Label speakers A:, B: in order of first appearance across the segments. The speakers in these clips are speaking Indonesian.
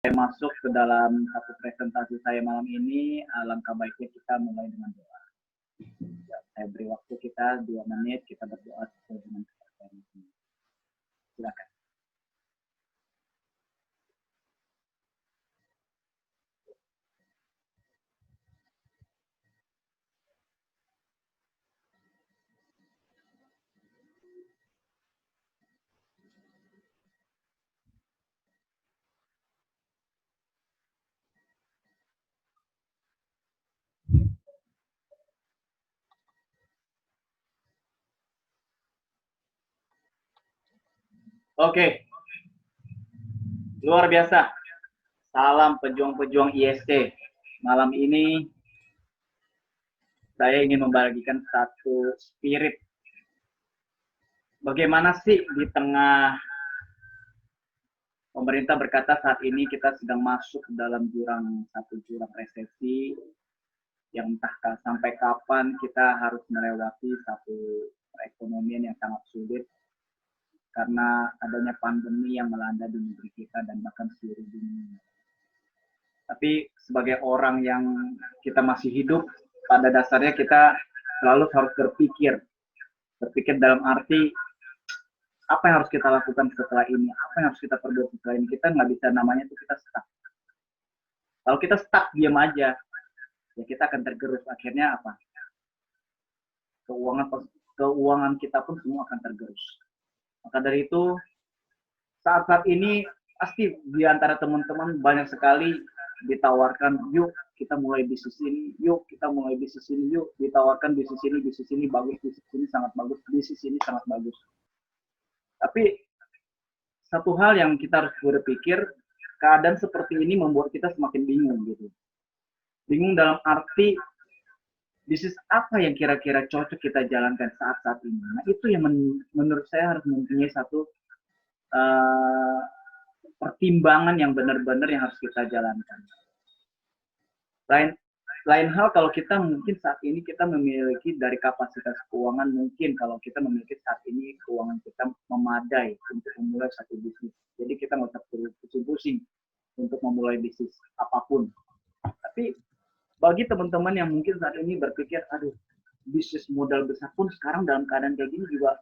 A: Saya masuk ke dalam satu presentasi saya malam ini, alangkah baiknya kita mulai dengan doa. Ya, saya beri waktu kita 2 menit, kita berdoa sesuai dengan kepercayaan ini. Silakan. Oke, luar biasa. Salam pejuang-pejuang ISC. Malam ini saya ingin membagikan satu spirit. Bagaimana sih di tengah pemerintah berkata saat ini kita sedang masuk dalam satu jurang resesi yang entah sampai kapan kita harus melewati satu perekonomian yang sangat sulit karena adanya pandemi yang melanda di negeri kita dan bahkan seluruh dunia. Tapi sebagai orang yang kita masih hidup, pada dasarnya kita selalu harus berpikir dalam arti apa yang harus kita lakukan setelah ini, apa yang harus kita perbuat setelah ini. Kita nggak bisa namanya itu kita stuck. Kalau kita stuck diam aja, ya kita akan tergerus. Akhirnya apa? Keuangan kita pun semua akan tergerus. Maka dari itu, saat-saat ini pasti di antara teman-teman banyak sekali ditawarkan, yuk kita mulai bisnis ini, yuk kita mulai bisnis ini, yuk ditawarkan bisnis ini bagus, bisnis ini sangat bagus, bisnis ini sangat bagus. Tapi satu hal yang kita harus berpikir, keadaan seperti ini membuat kita semakin bingung gitu. Bingung dalam arti bisnis apa yang kira-kira cocok kita jalankan saat-saat ini. Nah itu yang menurut saya harus mempunyai satu pertimbangan yang benar-benar yang harus kita jalankan. Lain hal kalau kita mungkin saat ini kita memiliki dari kapasitas keuangan, mungkin kalau kita memiliki saat ini keuangan kita memadai untuk memulai satu bisnis. Jadi kita nggak usah pusing-pusing untuk memulai bisnis apapun. Tapi bagi teman-teman yang mungkin saat ini berpikir, aduh, bisnis modal besar pun sekarang dalam keadaan kayak gini juga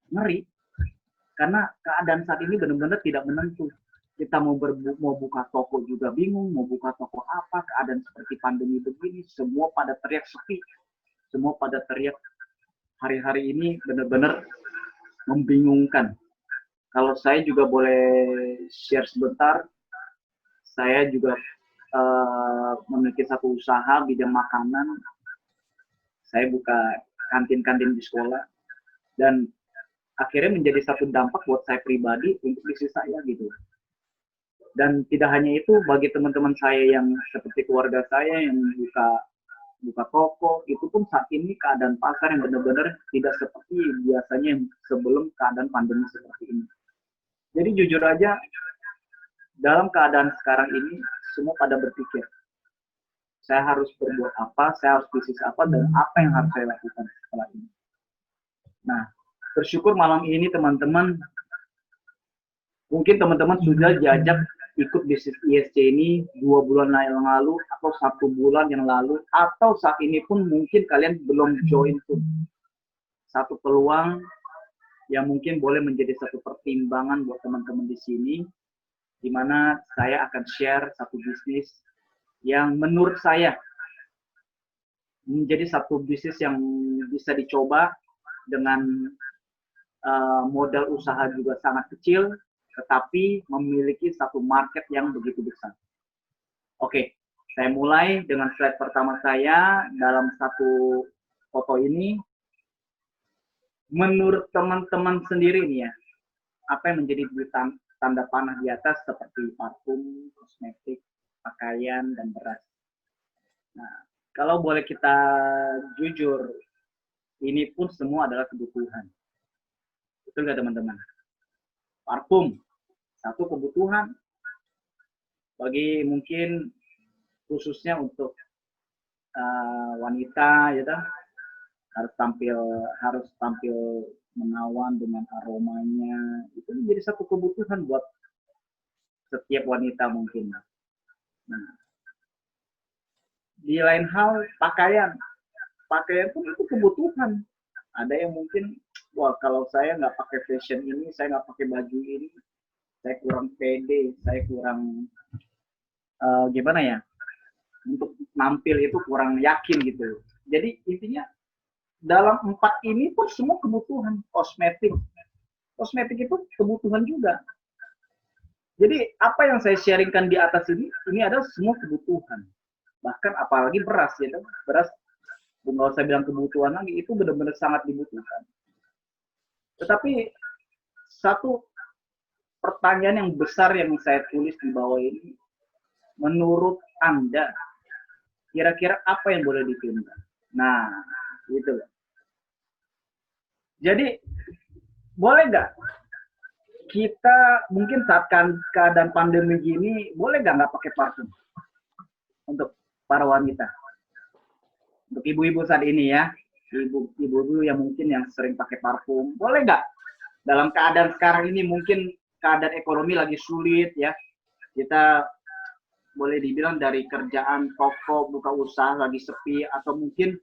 A: ngeri. Karena keadaan saat ini benar-benar tidak menentu. Kita mau buka toko juga bingung, mau buka toko apa, keadaan seperti pandemi begini, semua pada teriak sepi, semua pada teriak. Hari-hari ini benar-benar membingungkan. Kalau saya juga boleh share sebentar, saya juga memiliki satu usaha bidang makanan. Saya buka kantin-kantin di sekolah, dan akhirnya menjadi satu dampak buat saya pribadi untuk bisnis saya gitu. Dan tidak hanya itu, bagi teman-teman saya yang seperti keluarga saya yang buka toko, itu pun saat ini keadaan pasar yang benar-benar tidak seperti biasanya sebelum keadaan pandemi seperti ini. Jadi jujur aja, dalam keadaan sekarang ini semua pada berpikir, saya harus berbuat apa, saya harus bisnis apa, dan apa yang harus saya lakukan setelah ini. Nah, bersyukur malam ini teman-teman, mungkin teman-teman sudah diajak ikut bisnis ISC ini 2 bulan yang lalu, atau 1 bulan yang lalu, atau saat ini pun mungkin kalian belum join pun. Satu peluang yang mungkin boleh menjadi satu pertimbangan buat teman-teman di sini, di mana saya akan share satu bisnis yang menurut saya menjadi satu bisnis yang bisa dicoba dengan modal usaha juga sangat kecil, tetapi memiliki satu market yang begitu besar. Oke, saya mulai dengan slide pertama saya dalam satu foto ini. Menurut teman-teman sendiri nih ya, apa yang menjadi tanda panah di atas seperti parfum, kosmetik, pakaian, dan beras. Nah, kalau boleh kita jujur, ini pun semua adalah kebutuhan. Betul nggak teman-teman? Parfum, satu kebutuhan bagi mungkin khususnya untuk wanita, ya kan? harus tampil menawan dengan aromanya. Itu menjadi satu kebutuhan buat setiap wanita mungkin. Nah, di lain hal pakaian pun itu kebutuhan. Ada yang mungkin, wah kalau saya nggak pakai fashion ini, saya nggak pakai baju ini, saya kurang pede, saya kurang gimana ya, untuk nampil itu kurang yakin gitu. Jadi intinya dalam 4 ini pun semua kebutuhan. Kosmetik itu kebutuhan juga. Jadi apa yang saya sharingkan di atas ini adalah semua kebutuhan. Bahkan apalagi beras ya, beras nggak usah bilang kebutuhan lagi, itu benar-benar sangat dibutuhkan. Tetapi satu pertanyaan yang besar yang saya tulis di bawah ini, menurut Anda kira-kira apa yang boleh ditunda? Nah, gitu. Jadi boleh nggak kita mungkin saat keadaan pandemi gini, boleh nggak pakai parfum untuk para wanita, untuk ibu-ibu saat ini ya, ibu-ibu yang mungkin yang sering pakai parfum, boleh nggak dalam keadaan sekarang ini, mungkin keadaan ekonomi lagi sulit ya, kita boleh dibilang dari kerjaan toko buka usaha lagi sepi, atau mungkin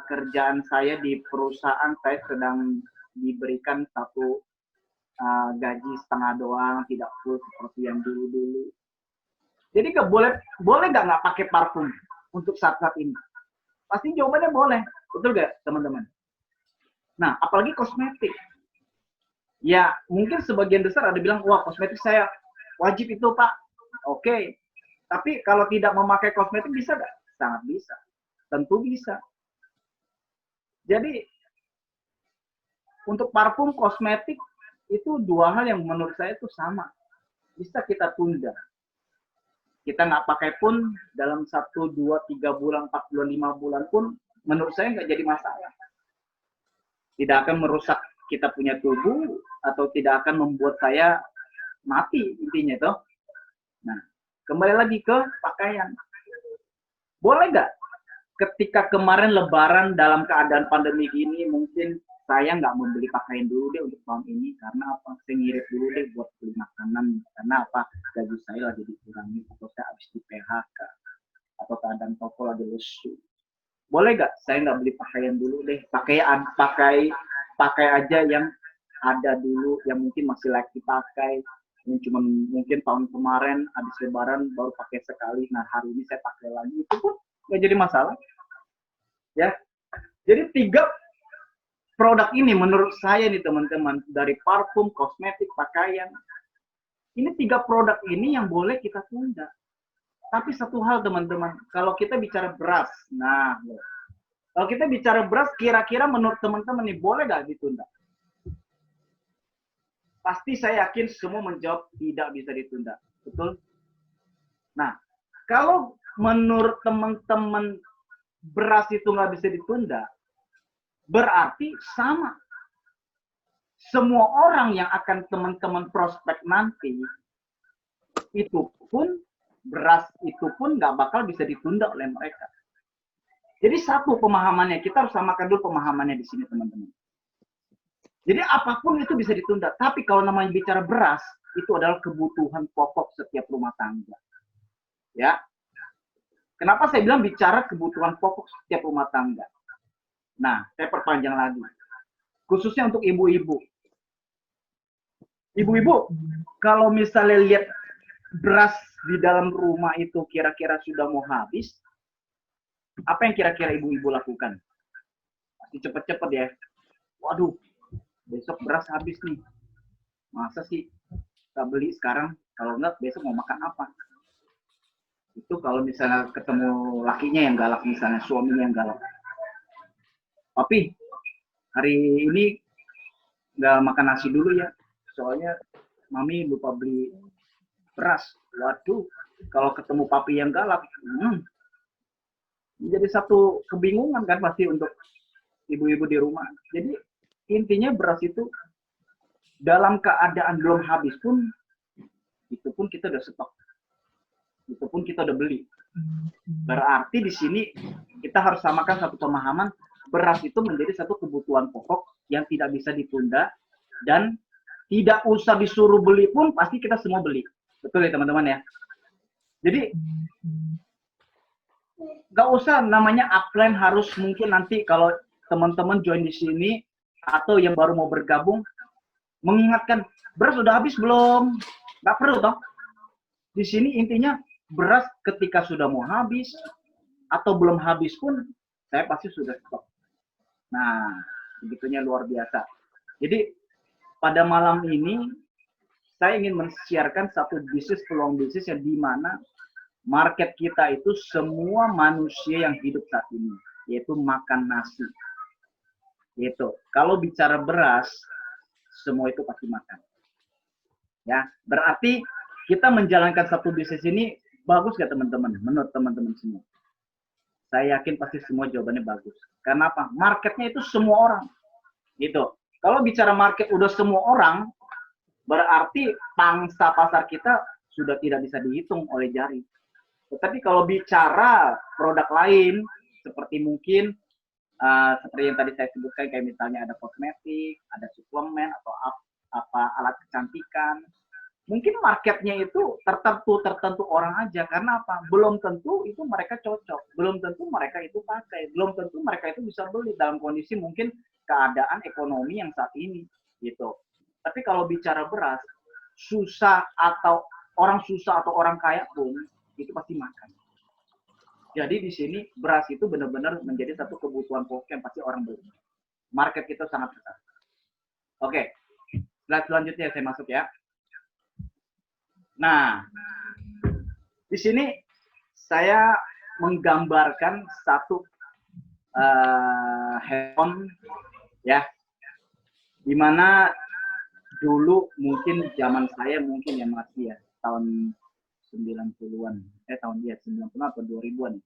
A: kerjaan saya di perusahaan saya sedang diberikan satu gaji setengah doang, tidak full seperti yang dulu-dulu. Jadi boleh nggak pakai parfum untuk saat-saat ini? Pasti jawabannya boleh, betul nggak teman-teman? Nah, apalagi kosmetik. Ya, mungkin sebagian besar ada bilang, wah kosmetik saya wajib itu Pak. Oke, tapi kalau tidak memakai kosmetik bisa nggak? Sangat bisa, tentu bisa. Jadi untuk parfum, kosmetik itu dua hal yang menurut saya itu sama, bisa kita tunda. Kita nggak pakai pun dalam 1, 2, 3 bulan, 4 bulan, 5 bulan pun menurut saya nggak jadi masalah. Tidak akan merusak kita punya tubuh atau tidak akan membuat saya mati intinya toh. Nah, kembali lagi ke pakaian. Boleh nggak ketika kemarin Lebaran dalam keadaan pandemi gini, mungkin saya nggak membeli pakaian dulu deh untuk tahun ini, karena apa? Saya ngirit dulu deh buat beli makanan, karena apa? Gaji saya lagi dikurangi, atau saya habis di PHK, atau keadaan toko lagi lesu. Boleh nggak saya nggak beli pakaian dulu deh, pakai aja yang ada dulu, yang mungkin masih layak dipakai, yang cuma mungkin tahun kemarin habis Lebaran baru pakai sekali, nah hari ini saya pakai lagi, itu pun nggak jadi masalah. Ya, jadi 3 produk ini menurut saya nih teman-teman, dari parfum, kosmetik, pakaian, ini 3 produk ini yang boleh kita tunda. Tapi satu hal teman-teman, kalau kita bicara beras, nah, kalau kita bicara beras, kira-kira menurut teman-teman nih boleh nggak ditunda? Pasti saya yakin semua menjawab tidak bisa ditunda, betul? Nah, kalau menurut teman-teman beras itu nggak bisa ditunda, berarti sama. Semua orang yang akan teman-teman prospek nanti, itu pun, beras itu pun nggak bakal bisa ditunda oleh mereka. Jadi satu pemahamannya, kita harus samakan dulu pemahamannya di sini teman-teman. Jadi apapun itu bisa ditunda, tapi kalau namanya bicara beras, itu adalah kebutuhan pokok setiap rumah tangga. Ya, kenapa saya bilang bicara kebutuhan pokok setiap rumah tangga? Nah, saya perpanjang lagi, khususnya untuk ibu-ibu. Ibu-ibu, kalau misalnya lihat beras di dalam rumah itu kira-kira sudah mau habis, apa yang kira-kira ibu-ibu lakukan? Pasti cepet-cepet ya. Waduh, besok beras habis nih. Masa sih kita beli sekarang? Kalau enggak, besok mau makan apa? Itu kalau misalnya ketemu lakinya yang galak, misalnya suaminya yang galak. Tapi hari ini nggak makan nasi dulu ya, soalnya mami lupa beli beras. Waduh, kalau ketemu papi yang galak, menjadi satu kebingungan kan pasti untuk ibu-ibu di rumah. Jadi intinya beras itu dalam keadaan belum habis pun, itu pun kita udah stok, itu pun kita udah beli. Berarti di sini kita harus samakan satu pemahaman, beras itu menjadi satu kebutuhan pokok yang tidak bisa ditunda dan Tidak usah disuruh beli pun pasti kita semua beli. Betul ya teman-teman ya. Jadi nggak usah namanya upline harus mungkin nanti kalau teman-teman join di sini atau yang baru mau bergabung mengingatkan beras sudah habis belum? Nggak perlu toh. Di sini intinya beras ketika sudah mau habis atau belum habis pun saya pasti sudah stok. Nah, begitunya luar biasa. Jadi pada malam ini saya ingin men-sharekan satu bisnis, peluang bisnis yang di mana market kita itu semua manusia yang hidup saat ini, yaitu makan nasi. Gitu. Kalau bicara beras, semua itu pasti makan. Ya, berarti kita menjalankan satu bisnis ini bagus gak teman-teman? Menurut teman-teman semua. Saya yakin pasti semua jawabannya bagus. Karena apa? Marketnya itu semua orang. Gitu. Kalau bicara market udah semua orang, berarti pangsa pasar kita sudah tidak bisa dihitung oleh jari. Tetapi kalau bicara produk lain, seperti mungkin seperti yang tadi saya sebutkan, kayak misalnya ada kosmetik, ada suplemen, atau apa alat kecantikan, mungkin marketnya itu tertentu orang aja. Karena apa? Belum tentu itu mereka cocok, belum tentu mereka itu pakai, belum tentu mereka itu bisa beli dalam kondisi mungkin keadaan ekonomi yang saat ini gitu. Tapi kalau bicara beras, susah atau orang kaya pun itu pasti makan. Jadi di sini beras itu benar-benar menjadi satu kebutuhan pokok yang pasti orang beli. Market kita sangat besar. Oke, slide selanjutnya saya masuk ya. Nah, di sini saya menggambarkan satu handphone ya, dimana dulu mungkin zaman saya mungkin ya masih ya tahun 90-an, tahun 90-an atau 2000-an.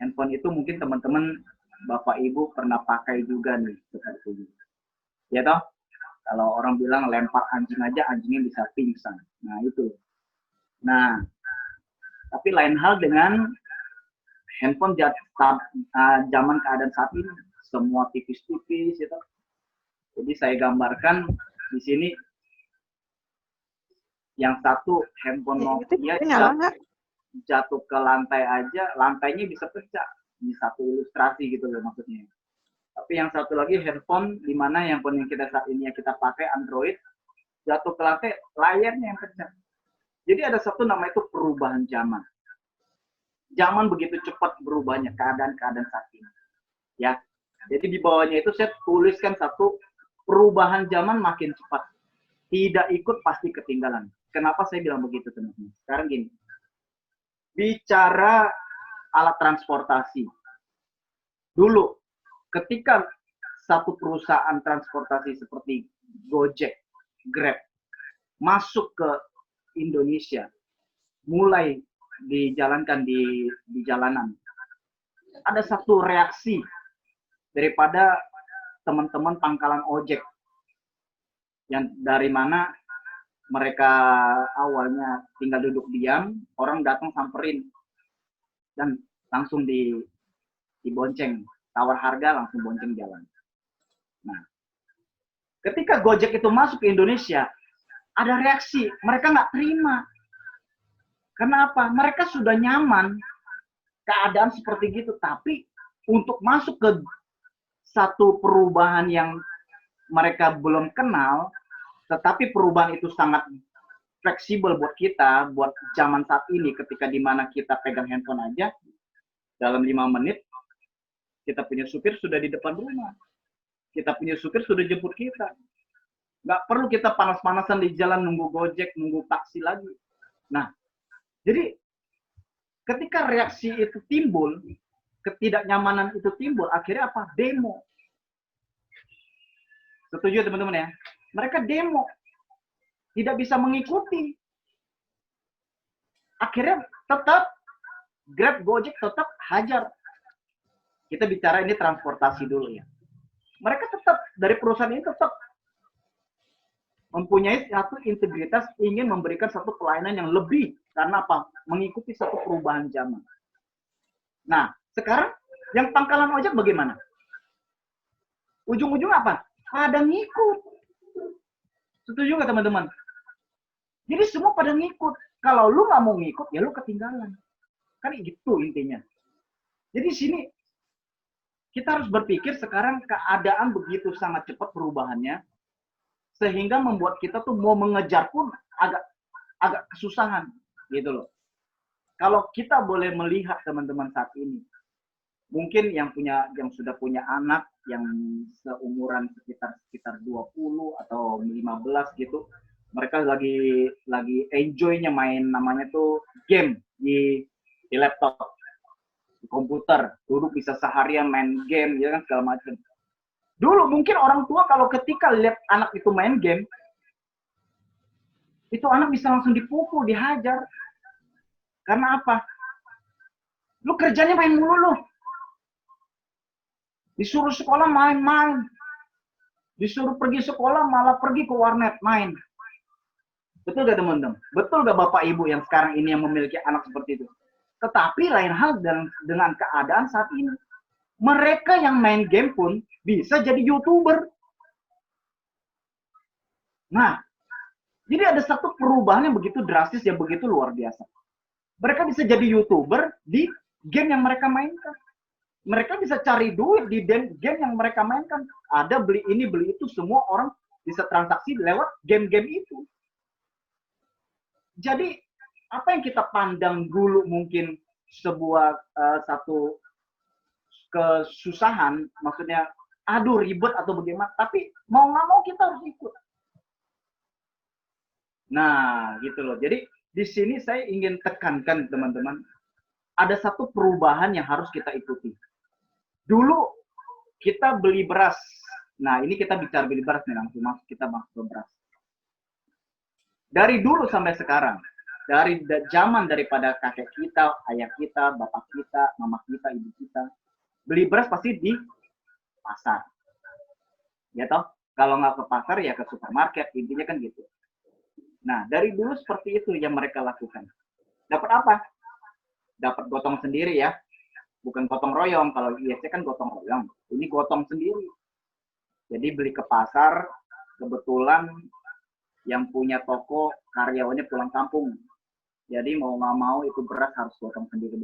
A: Handphone itu mungkin teman-teman Bapak Ibu pernah pakai juga nih seperti itu. Ya toh? Kalau orang bilang lempar anjing aja anjingnya bisa pingsan. Nah, itu. Nah, tapi lain hal dengan handphone zaman keadaan saat ini, semua tipis-tipis gitu. Jadi saya gambarkan di sini yang satu handphone Nokia jatuh ke lantai aja, lantainya bisa pecah. Ini satu ilustrasi gitu loh maksudnya. Tapi yang satu lagi handphone di mana handphone yang kita saat ini yang kita pakai Android jatuh ke lantai, layarnya yang pecah. Jadi ada satu nama itu perubahan zaman. Zaman begitu cepat berubahnya keadaan-keadaan saat ini. Ya. Jadi di bawahnya itu saya tuliskan satu perubahan zaman makin cepat. Tidak ikut pasti ketinggalan. Kenapa saya bilang begitu teman-teman? Sekarang gini. Bicara alat transportasi. Dulu ketika satu perusahaan transportasi seperti Gojek, Grab masuk ke Indonesia, mulai dijalankan di jalanan, ada satu reaksi daripada teman-teman pangkalan ojek yang dari mana mereka awalnya tinggal duduk diam, orang datang samperin dan langsung dibonceng, tawar harga langsung bonceng jalan. Nah, ketika Gojek itu masuk ke Indonesia, ada reaksi, mereka nggak terima. Karena apa? Mereka sudah nyaman keadaan seperti gitu, tapi untuk masuk ke satu perubahan yang mereka belum kenal, tetapi perubahan itu sangat fleksibel buat kita, buat zaman saat ini ketika dimana kita pegang handphone aja, dalam 5 menit, kita punya supir sudah di depan rumah. Kita punya supir sudah jemput kita. Nggak perlu kita panas-panasan di jalan nunggu Gojek, nunggu taksi lagi. Nah, jadi ketika reaksi itu timbul, ketidaknyamanan itu timbul, akhirnya apa? Demo. Setuju teman-teman ya? Mereka demo. Tidak bisa mengikuti. Akhirnya tetap Grab, Gojek tetap hajar. Kita bicara ini transportasi dulu ya. Mereka tetap, dari perusahaan ini tetap mempunyai satu integritas, ingin memberikan satu pelayanan yang lebih. Karena apa? Mengikuti satu perubahan zaman. Nah, sekarang yang pangkalan ojek bagaimana? Ujung-ujung apa? Pada ngikut. Setuju nggak teman-teman? Jadi semua pada ngikut. Kalau lu nggak mau ngikut, ya lu ketinggalan. Kan gitu intinya. Jadi sini kita harus berpikir sekarang keadaan begitu sangat cepat perubahannya, sehingga membuat kita tuh mau mengejar pun agak kesusahan gitu loh. Kalau kita boleh melihat teman-teman saat ini, mungkin yang sudah punya anak yang seumuran sekitar 20 atau 15 gitu, mereka lagi enjoy-nya main namanya tuh game di laptop, di komputer, duduk bisa seharian main game ya kan segala macam. Dulu mungkin orang tua kalau ketika lihat anak itu main game, itu anak bisa langsung dipukul, dihajar. Karena apa? Lu kerjanya main mulu lu. Disuruh sekolah main-main. Disuruh pergi sekolah malah pergi ke warnet main. Betul gak teman-teman? Betul gak Bapak Ibu yang sekarang ini yang memiliki anak seperti itu? Tetapi lain hal dengan keadaan saat ini. Mereka yang main game pun bisa jadi YouTuber. Nah, jadi ada satu perubahan yang begitu drastis, yang begitu luar biasa. Mereka bisa jadi YouTuber di game yang mereka mainkan. Mereka bisa cari duit di game yang mereka mainkan. Ada beli ini, beli itu, semua orang bisa transaksi lewat game-game itu. Jadi, apa yang kita pandang dulu mungkin sebuah satu kesusahan, maksudnya aduh ribet atau bagaimana, tapi mau nggak mau kita harus ikut. Nah, gitu loh. Jadi di sini saya ingin tekankan teman-teman, ada satu perubahan yang harus kita ikuti. Dulu kita beli beras. Nah, ini kita bicara beli beras nih, langsung masuk kita masuk beras. Dari dulu sampai sekarang, dari zaman daripada kakek kita, ayah kita, bapak kita, mama kita, ibu kita, beli beras pasti di pasar. Ya toh, kalau nggak ke pasar ya ke supermarket, intinya kan gitu. Nah, dari dulu seperti itu yang mereka lakukan. Dapat apa? Dapat gotong sendiri ya. Bukan gotong royong. Kalau ISC kan gotong royong. Ini gotong sendiri. Jadi beli ke pasar, kebetulan yang punya toko karyawannya pulang kampung. Jadi mau nggak mau itu beras harus gotong sendiri.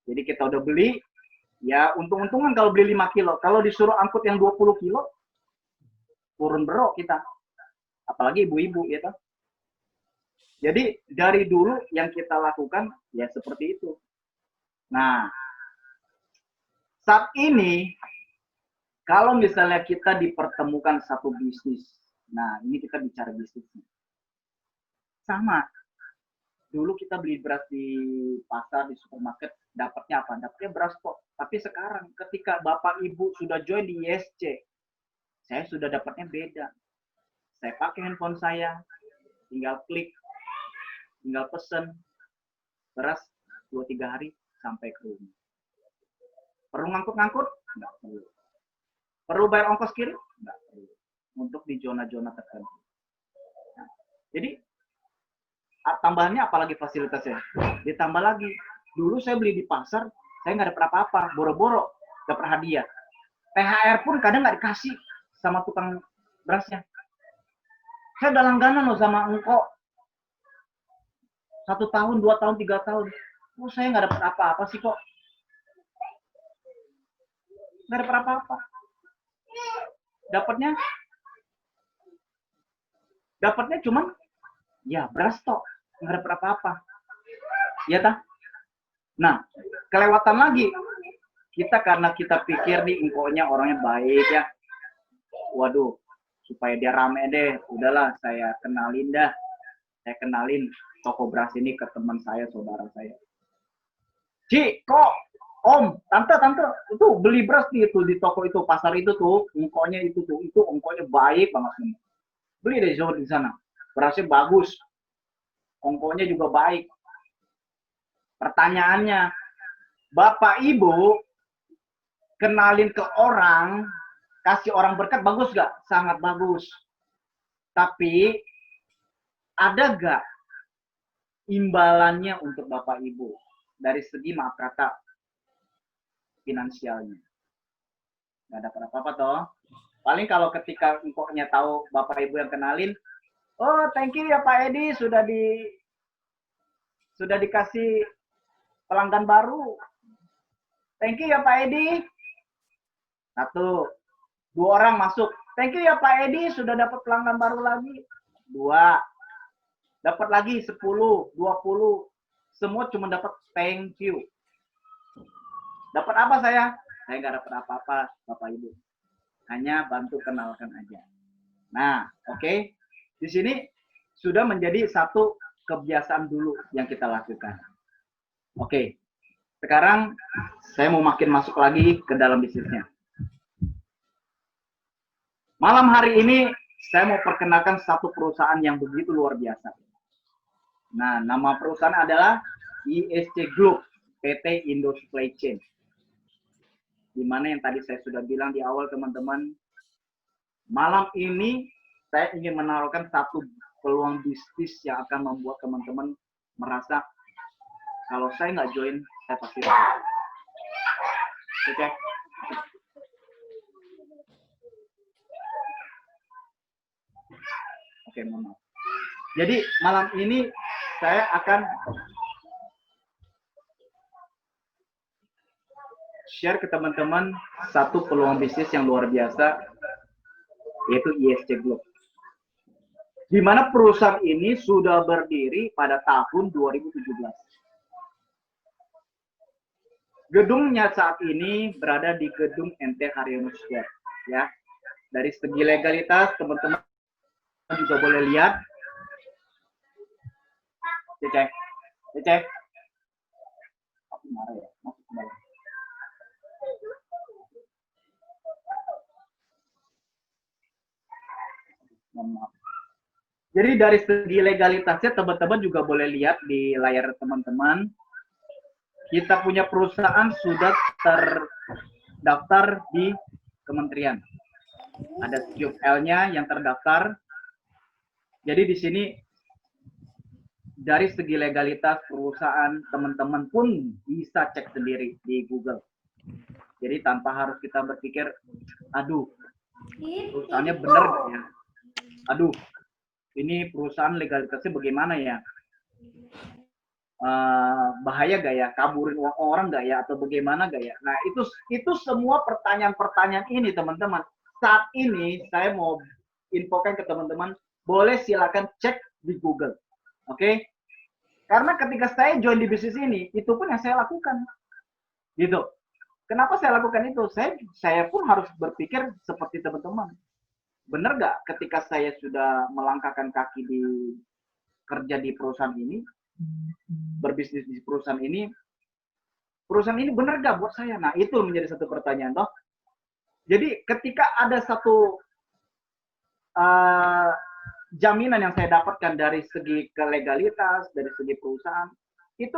A: Jadi kita udah beli, ya untung-untungan kalau beli 5 kilo. Kalau disuruh angkut yang 20 kilo, turun berok kita. Apalagi ibu-ibu ya toh. Jadi dari dulu yang kita lakukan ya seperti itu. Nah, saat ini kalau misalnya kita dipertemukan satu bisnis, nah ini kita bicara bisnisnya. Sama, dulu kita beli beras di pasar, di supermarket, dapatnya apa? Dapatnya beras kok. Tapi sekarang ketika Bapak Ibu sudah join di ISC, saya sudah dapatnya beda. Saya pakai handphone saya, tinggal klik, tinggal pesen, beras 2-3 hari sampai ke rumah. Perlu ngangkut-ngangkut? Enggak perlu. Perlu bayar ongkos kirim? Enggak perlu. Untuk di zona-zona tertentu. Nah, jadi, tambahannya apalagi fasilitasnya? Ditambah lagi. Dulu saya beli di pasar, saya nggak dapat apa-apa. Boro-boro dapat hadiah. THR pun kadang nggak dikasih sama tukang berasnya. Saya udah langganan loh sama engkau. 1 tahun, 2 tahun, 3 tahun. Oh, saya nggak dapat apa-apa sih kok. Nggak dapat apa-apa. Dapatnya cuman ya beras tok, nggak dapat apa-apa. Ya tah? Nah, kelewatan lagi. Kita karena kita pikir nih engkaunya orangnya baik ya. Waduh, supaya dia rame deh, udahlah saya kenalin dah. Saya kenalin toko beras ini ke teman saya, saudara saya. Ci, kok, om, tante, itu beli beras itu di toko itu, pasar itu tuh, engkaunya itu engkaunya baik banget nih. Beli deh di sana, berasnya bagus, ongkonya juga baik. Pertanyaannya, Bapak Ibu kenalin ke orang, kasih orang berkat bagus gak? Sangat bagus. Tapi ada gak imbalannya untuk Bapak Ibu dari segi maaf kata finansialnya? Gak dapat apa-apa toh. Paling kalau ketika empoknya tahu Bapak Ibu yang kenalin, oh thank you ya Pak Edi sudah dikasih pelanggan baru. Thank you ya Pak Edi. Satu, dua orang masuk. Thank you ya Pak Edi sudah dapat pelanggan baru lagi. Dua, dapat lagi 10, 20. Semua cuma dapat thank you. Dapat apa saya? Saya nggak dapat apa-apa Bapak Ibu. Hanya bantu kenalkan aja. Nah, oke. Di sini sudah menjadi satu kebiasaan dulu yang kita lakukan. Oke. Sekarang saya mau makin masuk lagi ke dalam bisnisnya. Malam hari ini saya mau perkenalkan satu perusahaan yang begitu luar biasa. Nah, nama perusahaan adalah ISC Group PT Indo Supply Chain. Di mana yang tadi saya sudah bilang di awal teman-teman, malam ini saya ingin menaruhkan satu peluang bisnis yang akan membuat teman-teman merasa kalau saya nggak join, saya pasti dapat. Oke? Oke, mohon maaf. Jadi malam ini saya akan share ke teman-teman satu peluang bisnis yang luar biasa, yaitu ISC Group. Di mana perusahaan ini sudah berdiri pada tahun 2017. Gedungnya saat ini berada di gedung MT Haryono Square. Ya. Dari segi legalitas, teman-teman juga boleh lihat. Cek. Aku marah ya, masuk ke dalam. Maaf. Jadi dari segi legalitasnya teman-teman juga boleh lihat di layar teman-teman. Kita punya perusahaan sudah terdaftar di kementerian. Ada QL-nya yang terdaftar. Jadi di sini dari segi legalitas perusahaan teman-teman pun bisa cek sendiri di Google. Jadi tanpa harus kita berpikir, aduh, perusahaannya benar ya. Aduh, ini perusahaan legalitasnya bagaimana ya? Bahaya gak ya? Kaburin uang orang gak ya? Atau bagaimana gak ya? Nah, itu semua pertanyaan-pertanyaan ini, teman-teman. Saat ini saya mau infokan ke teman-teman, boleh silakan cek di Google. Oke? Karena ketika saya join di bisnis ini, itu pun yang saya lakukan. Gitu. Kenapa saya lakukan itu? Saya pun harus berpikir seperti teman-teman. Benar nggak ketika saya sudah melangkahkan kaki kerja di perusahaan ini, berbisnis di perusahaan ini benar nggak buat saya? Nah, itu menjadi satu pertanyaan toh. Jadi ketika ada satu jaminan yang saya dapatkan dari segi legalitas, dari segi perusahaan, itu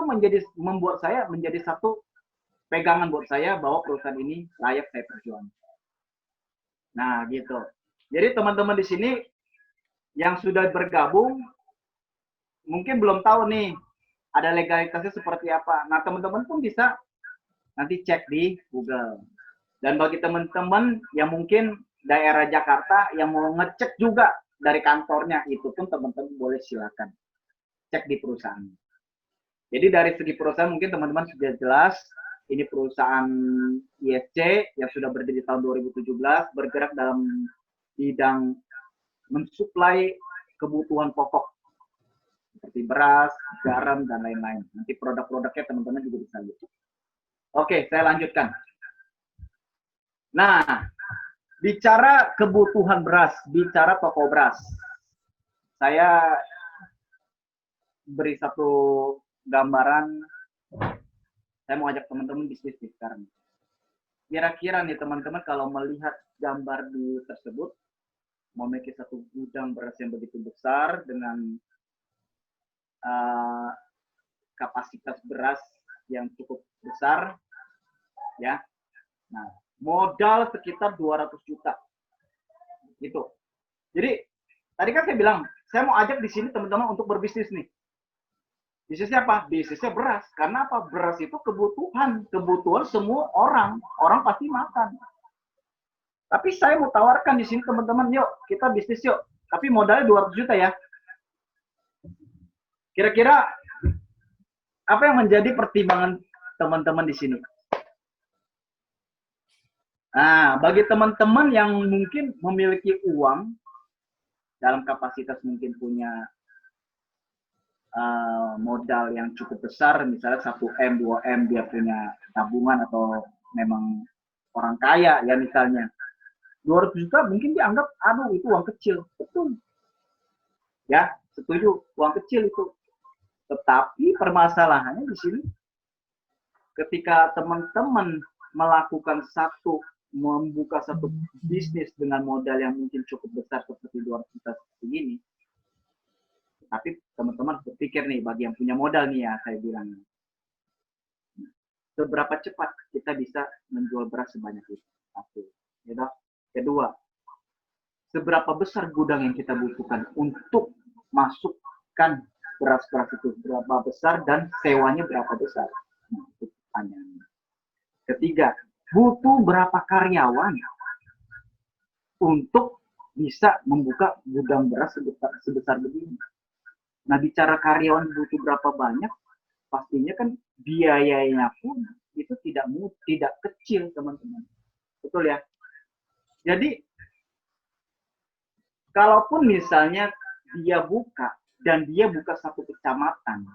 A: membuat saya menjadi satu pegangan buat saya bahwa perusahaan ini layak saya perjuangkan. Nah, gitu. Jadi teman-teman di sini yang sudah bergabung mungkin belum tahu nih ada legalitasnya seperti apa. Nah, teman-teman pun bisa nanti cek di Google. Dan bagi teman-teman yang mungkin daerah Jakarta yang mau ngecek juga dari kantornya, itu pun teman-teman boleh silakan cek di perusahaan. Jadi dari segi perusahaan mungkin teman-teman sudah jelas, ini perusahaan ISC yang sudah berdiri tahun 2017, bergerak dalam bidang mensuplai kebutuhan pokok seperti beras, garam, dan lain-lain. Nanti produk-produknya teman-teman juga bisa lihat. Oke, saya lanjutkan. Nah, bicara kebutuhan beras, bicara toko beras. Saya beri satu gambaran, saya mau ajak teman-teman bisnis sekarang. Kira-kira nih teman-teman kalau melihat gambar di tersebut, memiliki satu gudang beras yang begitu besar dengan kapasitas beras yang cukup besar, ya. Nah, modal sekitar 200 juta. Gitu. Jadi, tadi kan saya bilang, saya mau ajak di sini teman-teman untuk berbisnis nih. Bisnisnya apa? Bisnisnya beras. Karena apa? Beras itu kebutuhan semua orang. Orang pasti makan. Tapi saya mau tawarkan di sini teman-teman, yuk kita bisnis yuk. Tapi modalnya 200 juta ya. Kira-kira apa yang menjadi pertimbangan teman-teman di sini? Nah, bagi teman-teman yang mungkin memiliki uang dalam kapasitas mungkin punya modal yang cukup besar, misalnya 1M, 2M dia punya tabungan atau memang orang kaya ya misalnya. 200 juta mungkin dianggap, aduh itu uang kecil. Betul. Ya, setuju, uang kecil itu. Tetapi permasalahannya di sini, ketika teman-teman melakukan membuka satu bisnis dengan modal yang mungkin cukup besar seperti 200 juta seperti ini, tapi teman-teman berpikir nih, bagi yang punya modal nih ya, saya bilang, seberapa cepat kita bisa menjual beras sebanyak itu? Satu. Ya, kedua, seberapa besar gudang yang kita butuhkan untuk masukkan beras-beras itu, berapa besar dan sewanya berapa besar? Nah, itu pertanyaannya. Ketiga, butuh berapa karyawan untuk bisa membuka gudang beras sebesar begini. Nah, bicara karyawan butuh berapa banyak, pastinya kan biayanya pun itu tidak kecil, teman-teman. Betul ya? Jadi, kalaupun misalnya dia buka, dan dia buka satu kecamatan,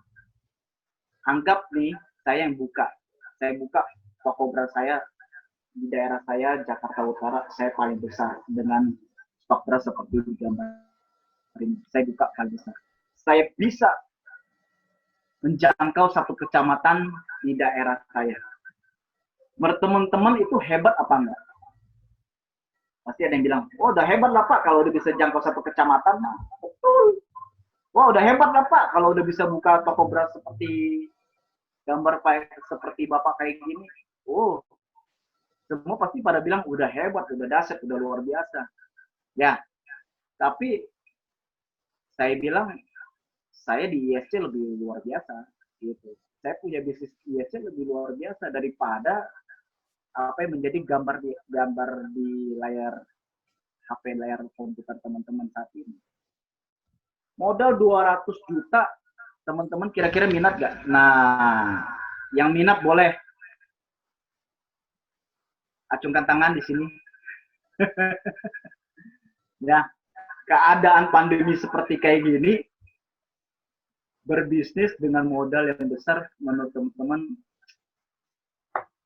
A: anggap nih, saya buka toko beras saya di daerah saya, Jakarta Utara, saya paling besar dengan stok beras seperti di gambar ini. Saya buka paling besar. Saya bisa menjangkau satu kecamatan di daerah saya. Menurut teman-teman itu hebat apa enggak? Pasti ada yang bilang, oh udah hebat lah Pak kalau udah bisa jangkau satu kecamatan. Nah, betul. Wah udah hebat lah Pak kalau udah bisa buka toko beras seperti gambar seperti Bapak kayak gini. Oh, semua pasti pada bilang udah hebat, udah dahsyat, udah luar biasa. Ya, tapi saya bilang saya di ISC lebih luar biasa gitu. Saya punya bisnis ISC lebih luar biasa daripada apa yang menjadi gambar di layar HP, layar komputer teman-teman saat ini. Modal 200 juta, teman-teman kira-kira minat gak? Nah, yang minat boleh acungkan tangan di sini. Ya, keadaan pandemi seperti kayak gini, berbisnis dengan modal yang besar, menurut teman-teman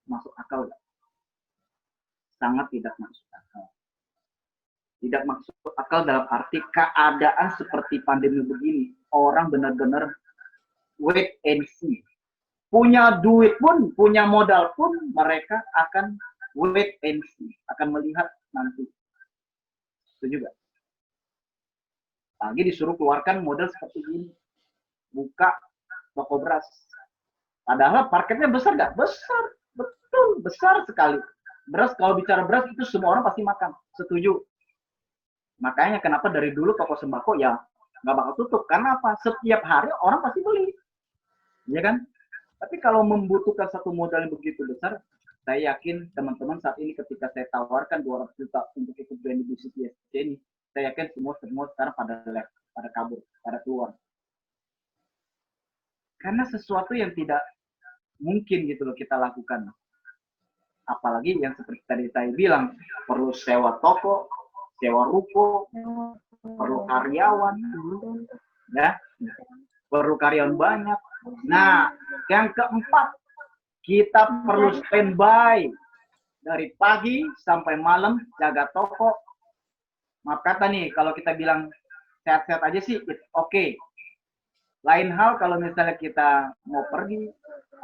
A: masuk akal gak? Sangat tidak masuk akal. Tidak masuk akal dalam arti keadaan seperti pandemi begini, orang benar-benar wait and see. Punya duit pun, punya modal pun, mereka akan wait and see, akan melihat nanti. Setuju gak? Lagi disuruh keluarkan modal seperti ini, buka toko beras. Padahal marketnya besar gak? Besar, betul, besar sekali. Beras, kalau bicara beras itu semua orang pasti makan. Setuju. Makanya kenapa dari dulu toko sembako ya nggak bakal tutup. Karena apa? Setiap hari orang pasti beli. Ya kan? Tapi kalau membutuhkan satu modal yang begitu besar, saya yakin teman-teman saat ini ketika saya tawarkan 200 juta untuk ikut brand bisnis ISC ini, saya yakin semua sekarang pada kabur, pada keluar. Karena sesuatu yang tidak mungkin gitu loh kita lakukan. Apalagi yang seperti tadi saya bilang, perlu sewa toko, sewa ruko, perlu karyawan, ya, perlu karyawan banyak. Nah, yang keempat, kita perlu standby dari pagi sampai malam jaga toko. Maaf kata nih, kalau kita bilang sehat-sehat aja sih, oke. Lain hal kalau misalnya kita mau pergi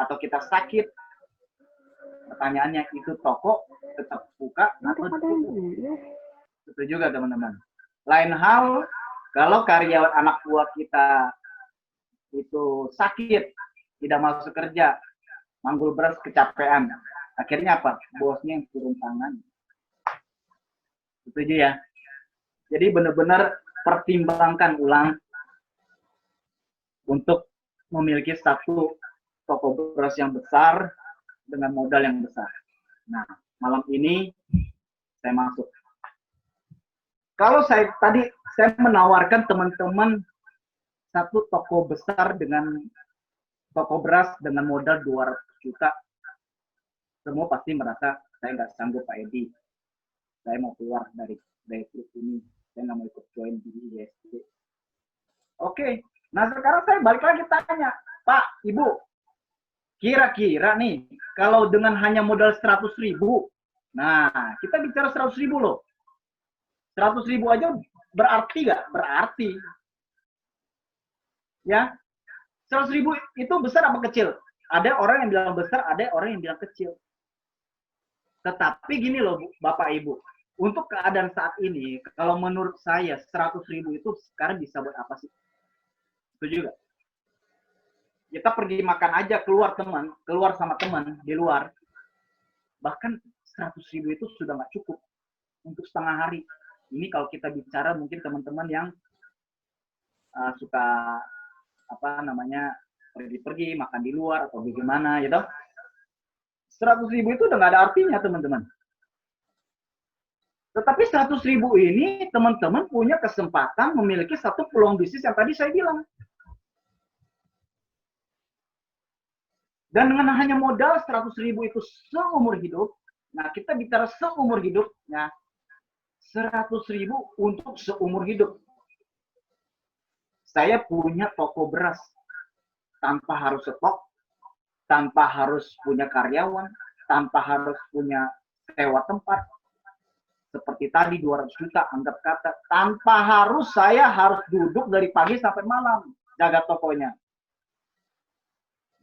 A: atau kita sakit, pertanyaannya itu toko tetap buka atau ditutup? Itu juga teman-teman. Lain hal kalau karyawan anak buah kita itu sakit, tidak masuk kerja, manggul beras kecapean. Akhirnya apa? Bosnya yang turun tangan. Setuju ya? Jadi benar-benar pertimbangkan ulang untuk memiliki satu toko beras yang besar dengan modal yang besar. Nah, malam ini saya masuk Kalau saya menawarkan teman-teman satu toko besar dengan toko beras dengan modal 200 juta, semua pasti merasa saya nggak sanggup Pak Edi. Saya mau keluar dari grup ini. Saya nggak mau ikut join di ISD. Oke, nah sekarang saya balik lagi tanya, Pak, Ibu, kira-kira nih, kalau dengan hanya modal 100.000, nah kita bicara 100.000 loh. 100.000 aja berarti nggak? Berarti. Ya, 100.000 itu besar apa kecil? Ada orang yang bilang besar, ada orang yang bilang kecil. Tetapi gini loh, Bapak Ibu, untuk keadaan saat ini, kalau menurut saya 100.000 itu sekarang bisa buat apa sih? Setuju gak? Kita pergi makan aja keluar sama teman di luar. Bahkan 100.000 itu sudah nggak cukup untuk setengah hari. Ini kalau kita bicara mungkin teman-teman yang suka pergi-pergi makan di luar atau bagaimana gitu. 100.000 itu udah nggak ada artinya teman-teman. Tetapi 100.000 ini teman-teman punya kesempatan memiliki satu peluang bisnis yang tadi saya bilang. Dan dengan hanya modal 100.000 itu seumur hidup, nah kita bicara seumur hidup, ya 100.000 untuk seumur hidup. Saya punya toko beras tanpa harus stok, tanpa harus punya karyawan, tanpa harus punya sewa tempat. Seperti tadi 200 juta, anggap kata, tanpa saya harus duduk dari pagi sampai malam jaga tokonya.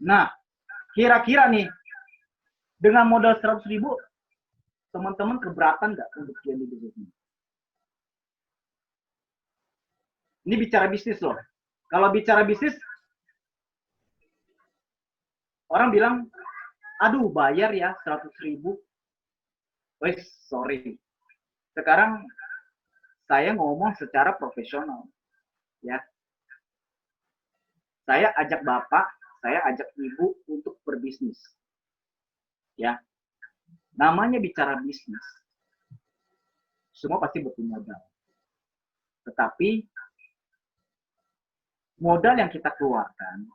A: Nah, kira-kira nih, dengan modal 100.000, teman-teman keberatan nggak untuk jadi bisnis ini? Ini bicara bisnis loh. Kalau bicara bisnis, orang bilang, aduh bayar ya 100.000. Wes, sorry. Sekarang saya ngomong secara profesional. Ya. Saya ajak Bapak, saya ajak Ibu untuk berbisnis. Ya. Namanya bicara bisnis. Semua pasti butuh modal. Tetapi modal yang kita keluarkan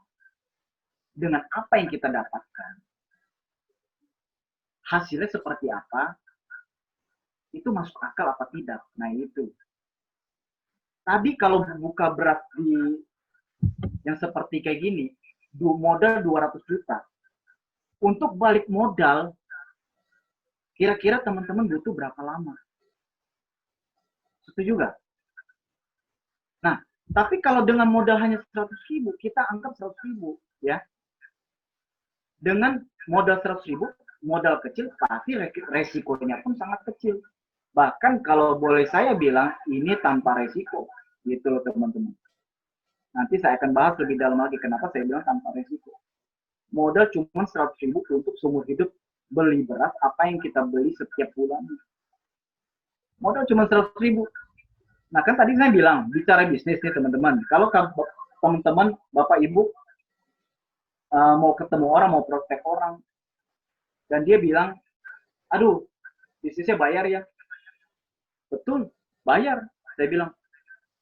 A: dengan apa yang kita dapatkan, hasilnya seperti apa, itu masuk akal apa tidak. Nah itu. Tadi kalau buka beras di yang seperti kayak gini, modal 200 juta. Untuk balik modal, kira-kira teman-teman butuh berapa lama? Setuju nggak? Nah, tapi kalau dengan modal hanya 100.000, kita anggap 100.000, ya. Dengan modal 100.000, modal kecil, pasti resikonya pun sangat kecil. Bahkan kalau boleh saya bilang, ini tanpa resiko. Gitu loh teman-teman. Nanti saya akan bahas lebih dalam lagi kenapa saya bilang tanpa resiko. Modal cuma 100.000 untuk seumur hidup beli beras apa yang kita beli setiap bulan. Modal cuma 100.000. Nah kan tadi saya bilang bicara bisnis nih teman-teman. Kalau teman-teman Bapak Ibu mau ketemu orang, mau prospek orang, dan dia bilang, aduh bisnisnya bayar ya. Betul, bayar. Saya bilang,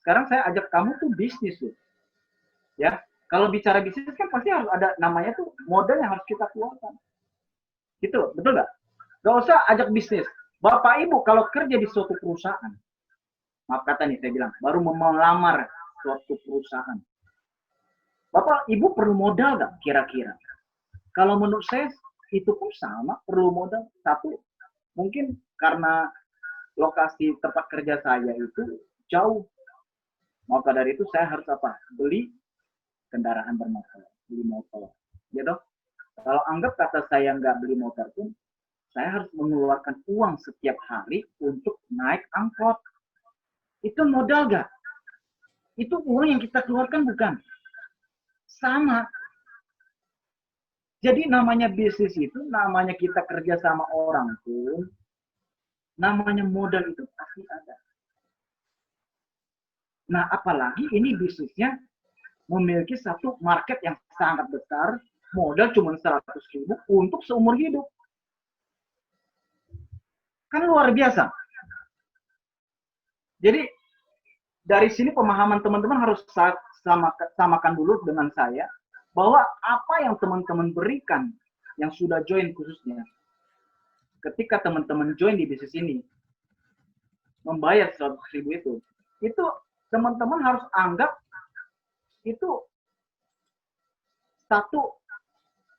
A: sekarang saya ajak kamu tuh bisnis loh. Ya, kalau bicara bisnis kan pasti harus ada namanya tuh modal yang harus kita keluarkan. Gitu, betul nggak? Gak usah ajak bisnis. Bapak Ibu kalau kerja di suatu perusahaan, maaf kata nih saya bilang, baru melamar suatu perusahaan. Bapak Ibu perlu modal nggak kira-kira? Kalau menurut saya itu pun sama, perlu modal. Satu, mungkin karena lokasi tempat kerja saya itu jauh. Maka dari itu saya harus apa? Beli kendaraan bermotor, beli motor. Gitu. Kalau anggap kata saya nggak beli motor pun, saya harus mengeluarkan uang setiap hari untuk naik angkot. Itu modal nggak? Itu uang yang kita keluarkan bukan? Sama. Jadi namanya bisnis itu, namanya kita kerja sama orang pun, namanya modal itu pasti ada. Nah, apalagi ini bisnisnya memiliki satu market yang sangat besar, modal cuma 100.000 untuk seumur hidup. Kan luar biasa. Jadi dari sini pemahaman teman-teman harus samakan dulu dengan saya, bahwa apa yang teman-teman berikan, yang sudah join khususnya, ketika teman-teman join di bisnis ini, membayar 100.000 itu teman-teman harus anggap itu satu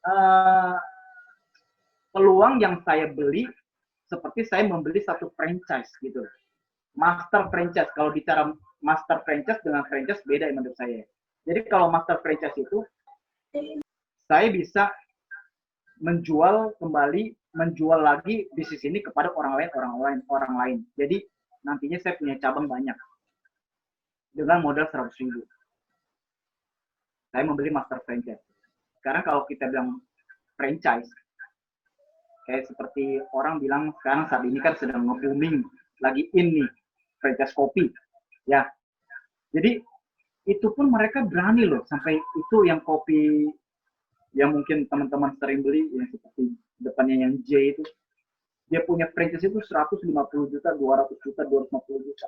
A: uh, peluang yang saya beli, seperti saya membeli satu franchise gitu. Master franchise, kalau bicara master franchise dengan franchise beda menurut saya. Jadi kalau master franchise itu saya bisa menjual kembali, menjual lagi bisnis ini kepada orang lain. Jadi nantinya saya punya cabang banyak dengan modal 100.000. Saya membeli master franchise. Sekarang kalau kita bilang franchise, kayak seperti orang bilang sekarang saat ini kan sedang nge-booming, lagi in nih, franchise kopi. Ya, jadi itu pun mereka berani loh, sampai itu yang kopi yang mungkin teman-teman sering beli, yang seperti depannya yang J itu, dia punya franchise itu 150 juta, 200 juta, 250 juta.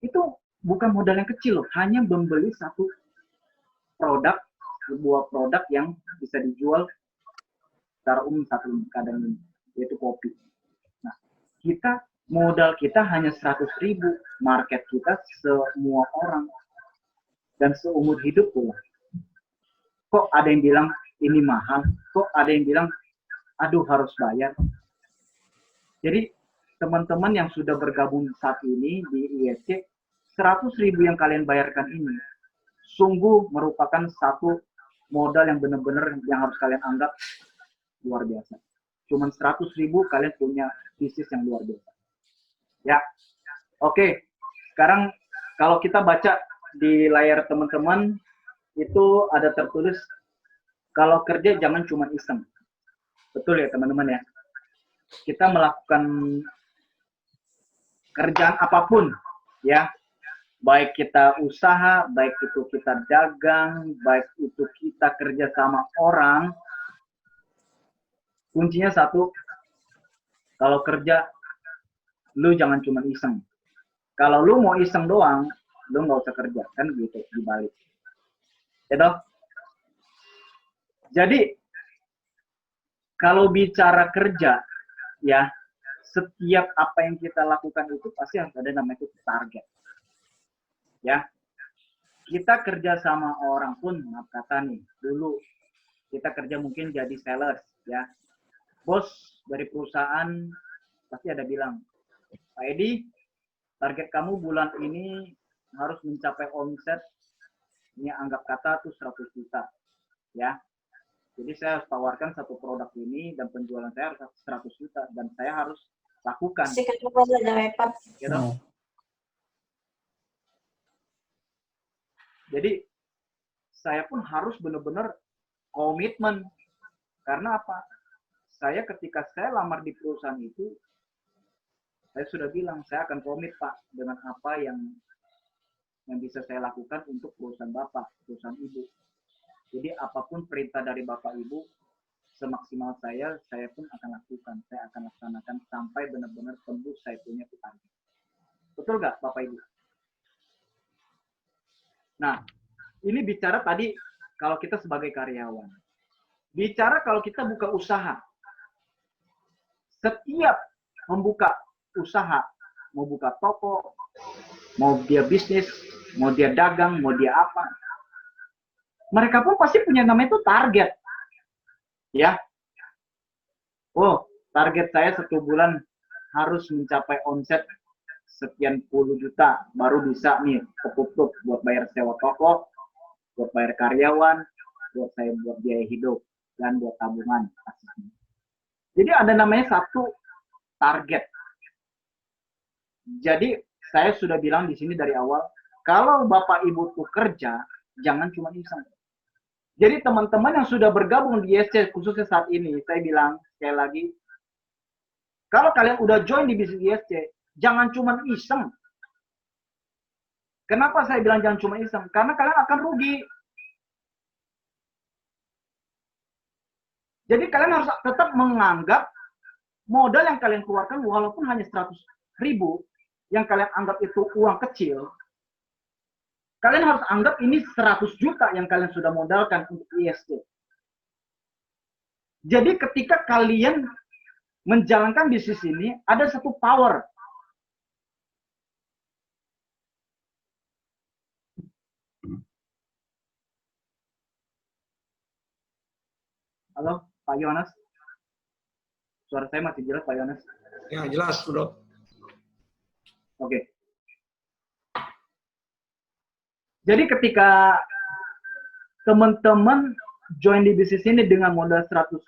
A: Itu bukan modal yang kecil loh, hanya membeli satu produk, sebuah produk yang bisa dijual secara umum saat ini, kadang ini, yaitu kopi. Nah, modal kita hanya 100.000, market kita semua orang, dan seumur hidup pula. Kok ada yang bilang ini mahal, kok ada yang bilang aduh harus bayar. Jadi teman-teman yang sudah bergabung saat ini di ISC, 100.000 yang kalian bayarkan ini sungguh merupakan satu modal yang benar-benar yang harus kalian anggap luar biasa. Cuman 100.000 kalian punya bisnis yang luar biasa. Ya, oke. Sekarang kalau kita baca di layar teman-teman, itu ada tertulis, kalau kerja jangan cuma iseng. Betul ya teman-teman ya? Kita melakukan kerjaan apapun, ya, baik kita usaha, baik itu kita dagang, baik itu kita kerja sama orang, kuncinya satu, kalau kerja, lu jangan cuma iseng. Kalau lu mau iseng doang, lu nggak usah kerja, kan gitu, dibalik. Ya, jadi, kalau bicara kerja, ya, setiap apa yang kita lakukan itu pasti harus ada namanya itu target. Ya, kita kerja sama orang pun, maaf kata nih, dulu kita kerja mungkin jadi sales, ya. Bos dari perusahaan pasti ada bilang, Pak Edi, target kamu bulan ini harus mencapai omset, ini anggap kata tuh 100 juta, ya. Jadi saya harus tawarkan satu produk ini dan penjualan saya harus 100 juta dan saya harus lakukan. Gitu. Jadi saya pun harus benar-benar komitmen. Karena apa? Saya ketika saya lamar di perusahaan itu, saya sudah bilang saya akan komit Pak dengan apa yang bisa saya lakukan untuk perusahaan Bapak, perusahaan Ibu. Jadi apapun perintah dari Bapak Ibu, semaksimal saya pun akan lakukan. Saya akan laksanakan sampai benar-benar tembus saya punya target. Betul nggak Bapak Ibu? Nah, ini bicara tadi kalau kita sebagai karyawan. Bicara kalau kita buka usaha. Setiap membuka usaha, mau buka toko, mau dia bisnis, mau dia dagang, mau dia apa, mereka pun pasti punya namanya itu target. Ya. Oh, target saya 1 bulan harus mencapai omset sekian puluh juta, baru bisa nih ketutup buat bayar sewa toko, buat bayar karyawan, buat saya buat biaya hidup, dan buat tabungan. Jadi ada namanya satu target. Jadi saya sudah bilang di sini dari awal, kalau Bapak Ibu tuh kerja, jangan cuma iseng. Jadi teman-teman yang sudah bergabung di ISC khususnya saat ini, saya bilang sekali lagi, kalau kalian udah join di bisnis ISC, jangan cuma iseng. Kenapa saya bilang jangan cuma iseng? Karena kalian akan rugi. Jadi kalian harus tetap menganggap modal yang kalian keluarkan walaupun hanya 100.000, yang kalian anggap itu uang kecil, kalian harus anggap ini 100 juta yang kalian sudah modalkan untuk ISC. Jadi ketika kalian menjalankan bisnis ini, ada satu power. Halo, Pak Yohanes? Suara saya masih jelas, Pak Yohanes?
B: Ya, jelas, Bro.
A: Oke. Jadi ketika teman-teman join di bisnis ini dengan modal 100.000,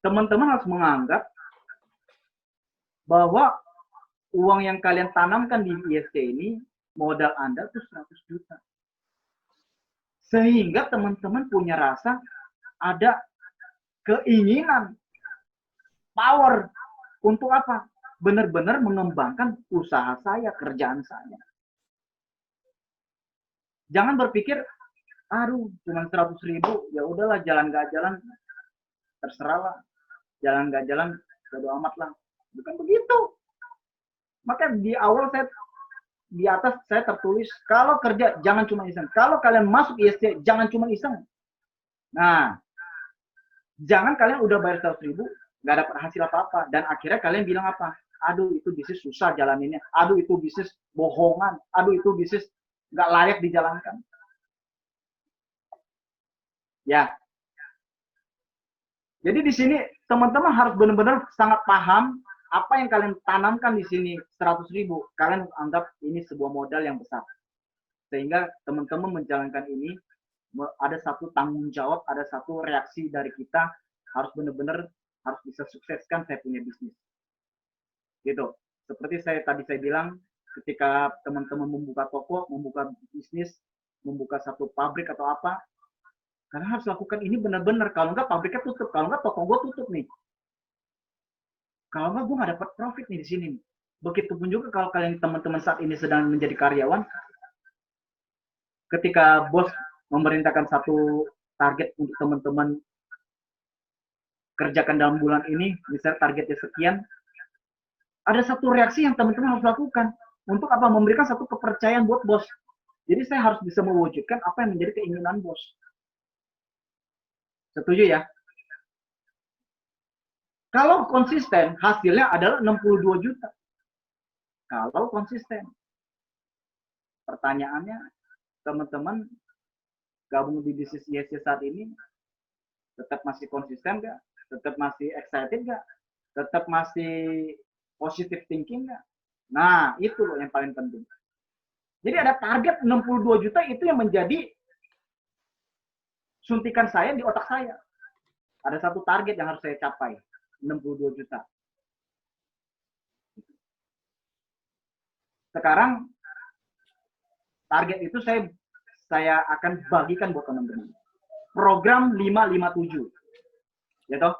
A: teman-teman harus menganggap bahwa uang yang kalian tanamkan di ISC ini, modal Anda itu 100 juta. Sehingga teman-teman punya rasa ada keinginan, power untuk apa? Benar-benar mengembangkan usaha saya, kerjaan saya. Jangan berpikir, aduh, cuma 100.000, ya udahlah, jalan nggak jalan, terserah lah. Jalan nggak jalan, bodo amat lah. Bukan begitu. Maka di awal saya, di atas saya tertulis, kalau kerja jangan cuma iseng. Kalau kalian masuk ISC, jangan cuma iseng. Nah, jangan kalian udah bayar 100.000, nggak dapat hasil apa-apa. Dan akhirnya kalian bilang apa? Aduh, itu bisnis susah jalaninnya. Aduh, itu bisnis bohongan. Aduh, itu bisnis nggak layak dijalankan. Ya. Jadi di sini teman-teman harus benar-benar sangat paham apa yang kalian tanamkan di sini 100.000. Kalian anggap ini sebuah modal yang besar. Sehingga teman-teman menjalankan ini ada satu tanggung jawab, ada satu reaksi dari kita, harus benar-benar harus bisa sukseskan saya punya bisnis. Gitu. Seperti saya bilang, ketika teman-teman membuka toko, membuka bisnis, membuka satu pabrik atau apa, kalian harus lakukan ini benar-benar. Kalau enggak pabriknya tutup, kalau enggak toko gue tutup nih. Kalau enggak gue nggak dapat profit nih di sini. Begitupun juga kalau kalian teman-teman saat ini sedang menjadi karyawan, ketika bos memerintahkan satu target untuk teman-teman kerjakan dalam bulan ini, misalnya targetnya sekian, ada satu reaksi yang teman-teman harus lakukan. Untuk apa? Memberikan satu kepercayaan buat bos. Jadi saya harus bisa mewujudkan apa yang menjadi keinginan bos. Setuju ya? Kalau konsisten, hasilnya adalah 62 juta. Kalau konsisten. Pertanyaannya, teman-teman gabung di bisnis ISC saat ini, tetap masih konsisten nggak? Tetap masih excited nggak? Tetap masih positive thinking nggak? Nah, itu loh yang paling penting. Jadi ada target 62 juta itu yang menjadi suntikan saya di otak saya. Ada satu target yang harus saya capai, 62 juta. Sekarang target itu saya akan bagikan buat teman-teman. Program 557. Ya toh?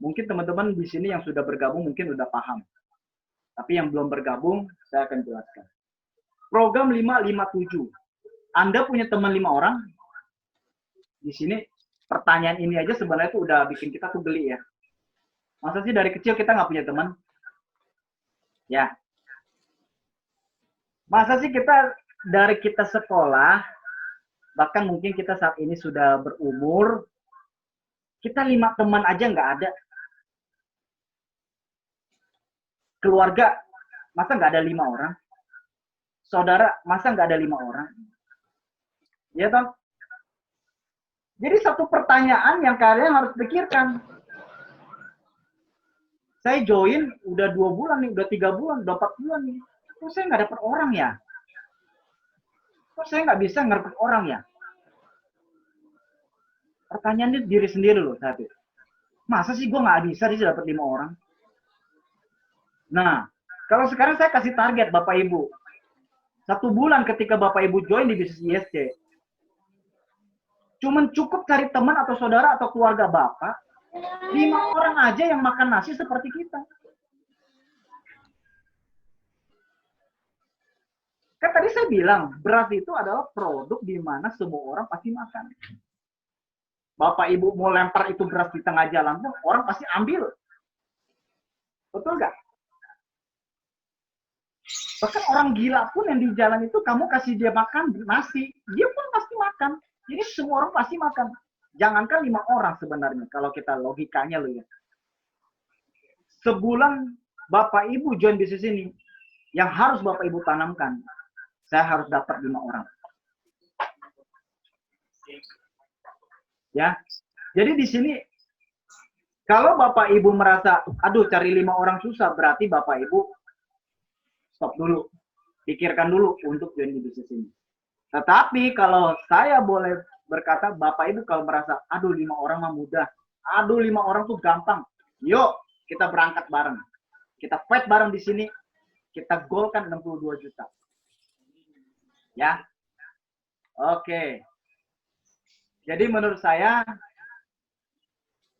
A: Mungkin teman-teman di sini yang sudah bergabung mungkin udah paham. Tapi yang belum bergabung, saya akan jelaskan. Program 557. Anda punya teman 5 orang? Di sini pertanyaan ini aja sebenarnya tuh udah bikin kita tuh geli ya. Masa sih dari kecil kita nggak punya teman? Ya. Masa sih dari kita sekolah, bahkan mungkin kita saat ini sudah berumur, kita 5 teman aja nggak ada. Keluarga, masa nggak ada 5 orang? Saudara, masa nggak ada 5 orang? Ya toh? Jadi satu pertanyaan yang kalian harus pikirkan. Saya join udah 2 bulan nih, udah 3 bulan, udah 4 bulan nih. Kok saya nggak dapat orang ya? Kok saya nggak bisa ngerekrut orang ya? Pertanyaannya diri sendiri loh saat itu. Masa sih gue nggak bisa sih dapat 5 orang? Nah, kalau sekarang saya kasih target Bapak Ibu. 1 bulan ketika Bapak Ibu join di bisnis ISC, cuman cukup cari teman atau saudara atau keluarga Bapak, 5 orang aja yang makan nasi seperti kita. Kan tadi saya bilang, beras itu adalah produk di mana semua orang pasti makan. Bapak Ibu mau lempar itu beras di tengah jalan pun, orang pasti ambil. Betul nggak? Bahkan orang gila pun yang di jalan itu kamu kasih dia makan nasi, dia pun pasti makan. Jadi semua orang pasti makan. Jangankan 5 orang sebenarnya, kalau kita logikanya loh ya. Sebulan Bapak Ibu join bisnis ini, yang harus Bapak Ibu tanamkan, saya harus dapat 5 orang. Ya, jadi di sini kalau Bapak Ibu merasa, aduh cari 5 orang susah, berarti Bapak Ibu stop dulu, pikirkan dulu untuk join di bisnis ini. Tetapi kalau saya boleh berkata, Bapak Ibu kalau merasa, aduh 5 orang mah mudah, aduh 5 orang tuh gampang, yuk kita berangkat bareng, kita fight bareng di sini, kita golkan 62 juta. Ya, oke. Jadi menurut saya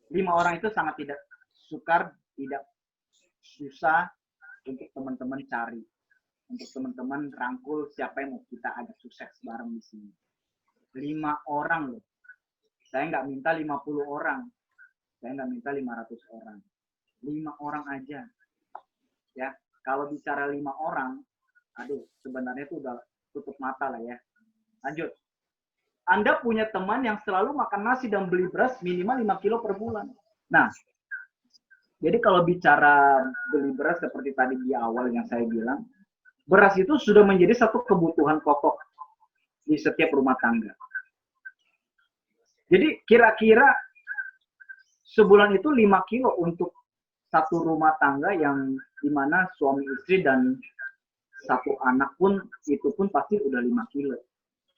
A: 5 orang itu sangat tidak sukar, tidak susah untuk teman-teman cari, untuk teman-teman rangkul siapa yang mau kita ajak sukses bareng di sini. 5 orang loh. Saya nggak minta 50 orang, saya nggak minta 500 orang, 5 orang aja. Ya, kalau bicara 5 orang, aduh sebenarnya itu udah tutup mata lah ya. Lanjut. Anda punya teman yang selalu makan nasi dan beli beras minimal 5 kilo per bulan. Nah, jadi kalau bicara beli beras seperti tadi di awal yang saya bilang, beras itu sudah menjadi satu kebutuhan pokok di setiap rumah tangga. Jadi kira-kira sebulan itu 5 kilo untuk satu rumah tangga yang dimana suami istri dan satu anak pun itu pun pasti udah 5 kilo.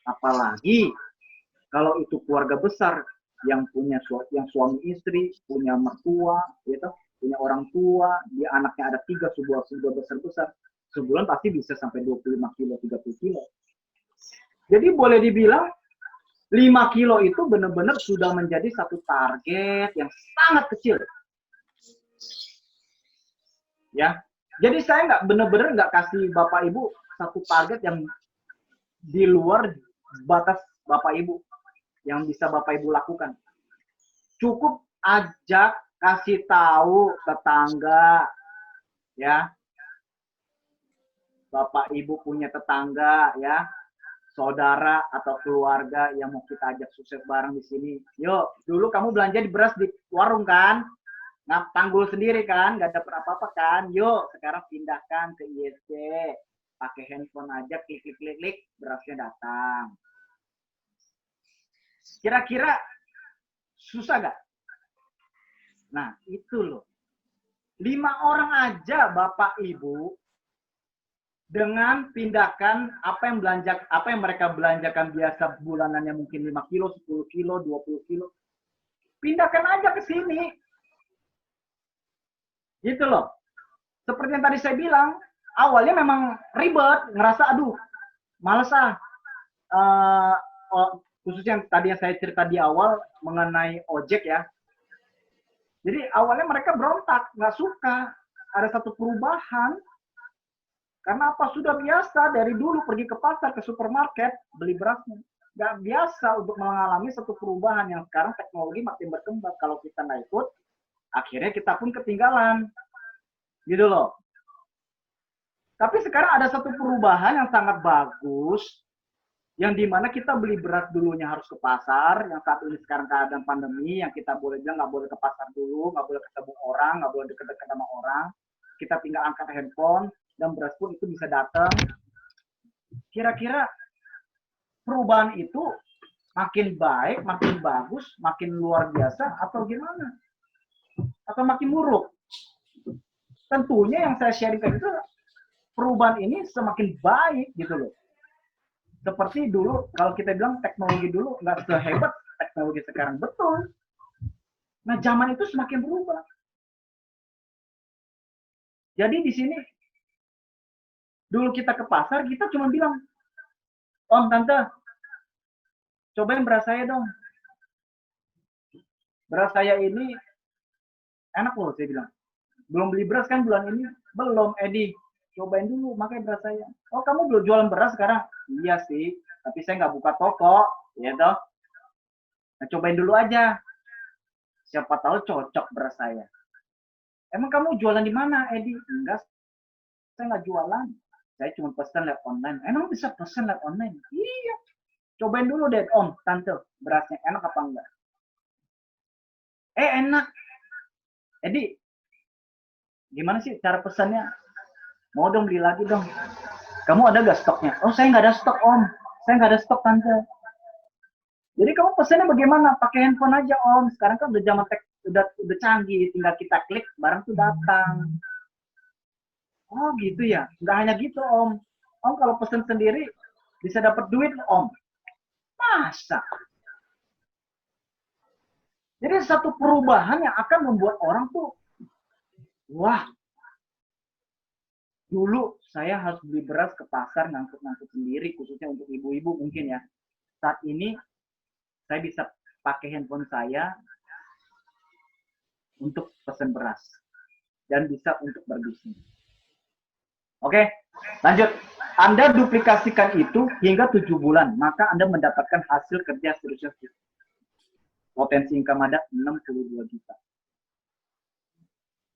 A: Apalagi kalau itu keluarga besar yang punya yang suami istri, punya mertua, gitu, punya orang tua, dia anaknya ada 3, sudah besar-besar, sebulan pasti bisa sampai 25 kilo, 30 kilo. Jadi boleh dibilang 5 kilo itu benar-benar sudah menjadi satu target yang sangat kecil. Ya, jadi saya nggak benar-benar nggak kasih Bapak Ibu satu target yang di luar batas Bapak Ibu yang bisa Bapak Ibu lakukan. Cukup ajak, kasih tahu tetangga, ya. Bapak Ibu punya tetangga, ya, saudara atau keluarga yang mau kita ajak sukses bareng di sini. Yuk, dulu kamu belanja di beras di warung kan? Nah, tanggul sendiri kan, nggak dapat apa-apa kan? Yuk, sekarang pindahkan ke ISC. Pakai handphone aja, klik-klik-klik, berasnya datang. Kira-kira susah gak? Nah, itu loh. 5 orang aja Bapak Ibu dengan pindahkan apa yang mereka belanjakan biasa bulanannya mungkin 5 kilo, 10 kilo, 20 kilo. Pindahkan aja ke sini. Gitu loh. Seperti yang tadi saya bilang, awalnya memang ribet, ngerasa aduh, males khususnya yang tadi yang saya cerita di awal mengenai ojek ya. Jadi awalnya mereka berontak, nggak suka. Ada satu perubahan. Karena apa? Sudah biasa dari dulu pergi ke pasar, ke supermarket, beli berasnya. Nggak biasa untuk mengalami satu perubahan yang sekarang teknologi makin berkembang. Kalau kita nggak ikut, akhirnya kita pun ketinggalan. Gitu loh. Tapi sekarang ada satu perubahan yang sangat bagus, yang dimana kita beli beras dulunya harus ke pasar, yang saat ini sekarang keadaan pandemi, yang kita boleh bilang nggak boleh ke pasar dulu, nggak boleh ketemu orang, nggak boleh deket-deket sama orang, kita tinggal angkat handphone, dan beras pun itu bisa datang. Kira-kira perubahan itu makin baik, makin bagus, makin luar biasa, atau gimana? Atau makin buruk? Tentunya yang saya sharingkan itu, perubahan ini semakin baik gitu loh. Seperti dulu, kalau kita bilang teknologi dulu nggak sehebat teknologi sekarang. Betul. Nah, zaman itu semakin berubah. Jadi di sini, dulu kita ke pasar, kita cuma bilang, Om, Tante, cobain beras saya dong. Beras saya ini enak loh, saya bilang. Belum beli beras kan bulan ini? Belum, Edi. Cobain dulu, makanya beras saya. Oh, kamu belum jualan beras sekarang? Iya sih, tapi saya nggak buka toko, ya toh. Nah, cobain dulu aja. Siapa tahu cocok beras saya. Emang kamu jualan di mana, Edi? Enggak, saya nggak jualan. Saya cuma pesan lewat online. Emang bisa pesan lewat online? Iya. Cobain dulu deh, Om, Tante, berasnya enak apa enggak? Enak. Edi, gimana sih cara pesannya? Mau dong beli lagi dong. Kamu ada gak stoknya? Oh, saya nggak ada stok, Om. Saya nggak ada stok, Tante. Jadi kamu pesannya bagaimana? Pakai handphone aja, Om. Sekarang kan udah zaman udah canggih, tinggal kita klik, barang tuh datang. Oh gitu ya, nggak hanya gitu Om. Om kalau pesen sendiri bisa dapat duit Om. Masa? Jadi satu perubahan yang akan membuat orang tuh, wah, dulu saya harus beli beras ke pasar ngangkut-ngangkut sendiri, khususnya untuk ibu-ibu mungkin ya. Saat ini saya bisa pakai handphone saya untuk pesen beras dan bisa untuk berbisnis. Oke, lanjut. Anda duplikasikan itu hingga 7 bulan, maka Anda mendapatkan hasil kerja seterusnya. Potensi income ada 62 juta.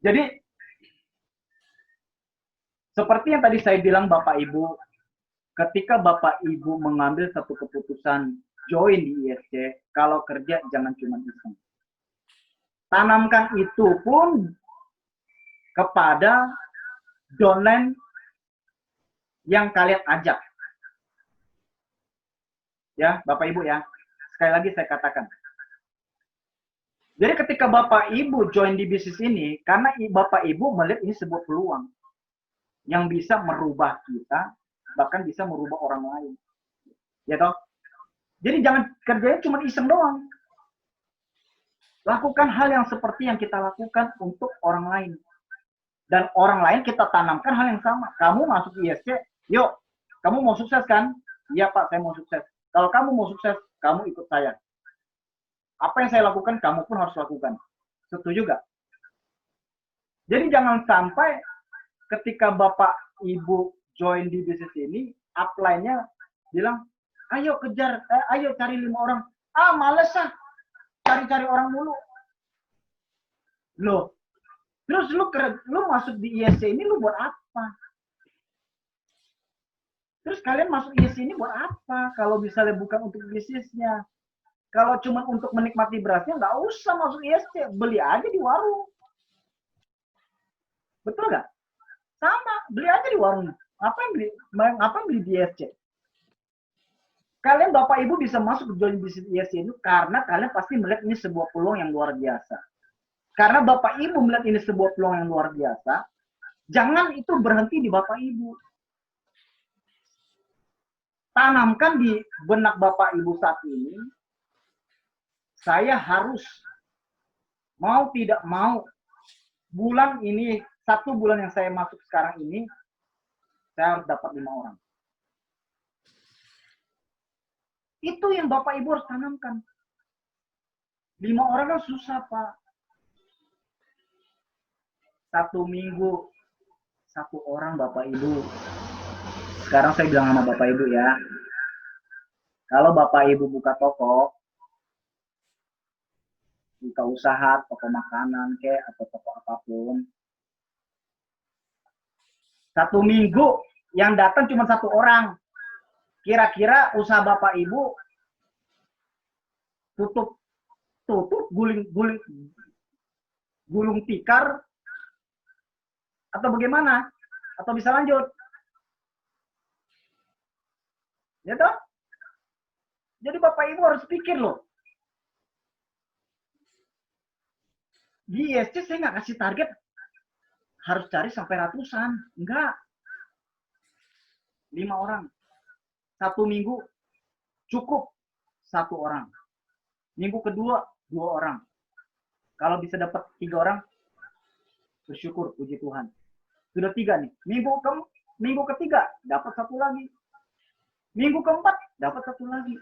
A: Jadi, seperti yang tadi saya bilang Bapak Ibu, ketika Bapak Ibu mengambil satu keputusan join di ISC, kalau kerja jangan cuma iseng. Tanamkan itu pun kepada downline yang kalian ajak. Ya, Bapak Ibu ya. Sekali lagi saya katakan. Jadi ketika Bapak Ibu join di bisnis ini, karena Bapak Ibu melihat ini sebuah peluang yang bisa merubah kita, bahkan bisa merubah orang lain. Ya toh? Jadi jangan kerjanya cuma iseng doang. Lakukan hal yang seperti yang kita lakukan untuk orang lain. Dan orang lain kita tanamkan hal yang sama. Kamu masuk ISC, yuk, kamu mau sukses kan? Iya Pak, saya mau sukses. Kalau kamu mau sukses, kamu ikut saya. Apa yang saya lakukan, kamu pun harus lakukan. Setuju gak? Jadi jangan sampai ketika Bapak Ibu join di bisnis ini, upline-nya bilang, ayo kejar, ayo cari 5 orang. Ah, males ah, cari-cari orang mulu. Loh, terus lu masuk di ISC ini lu buat apa? Terus kalian masuk ISC ini buat apa? Kalau misalnya bukan untuk bisnisnya. Kalau cuma untuk menikmati berasnya, nggak usah masuk ISC. Beli aja di warung. Betul nggak? Sama, beli aja di warung. Ngapain beli di ISC? Kalian Bapak Ibu bisa masuk ke join bisnis ISC itu karena kalian pasti melihat ini sebuah peluang yang luar biasa. Karena Bapak Ibu melihat ini sebuah peluang yang luar biasa, jangan itu berhenti di Bapak Ibu. Tanamkan di benak Bapak Ibu saat ini, saya harus mau tidak mau, bulan ini, 1 bulan yang saya masuk sekarang ini, saya harus dapat 5 orang. Itu yang Bapak Ibu harus tanamkan. 5 orang kan susah Pak. 1 minggu 1 orang Bapak Ibu. Sekarang saya bilang sama Bapak Ibu ya, kalau Bapak Ibu buka toko, buka usaha, toko makanan kayak atau toko apapun, 1 minggu yang datang cuma 1 orang. Kira-kira usaha Bapak Ibu tutup gulung tikar atau bagaimana? Atau bisa lanjut? Ya toh? Jadi Bapak Ibu harus pikir loh. Di ISC saya nggak kasih target harus cari sampai ratusan. Enggak. 5 orang. 1 minggu cukup 1 orang. Minggu kedua 2 orang. Kalau bisa dapat 3 orang, bersyukur, puji Tuhan. Sudah 3 nih. Minggu ketiga dapat 1 lagi. Minggu keempat dapat 1 lagi.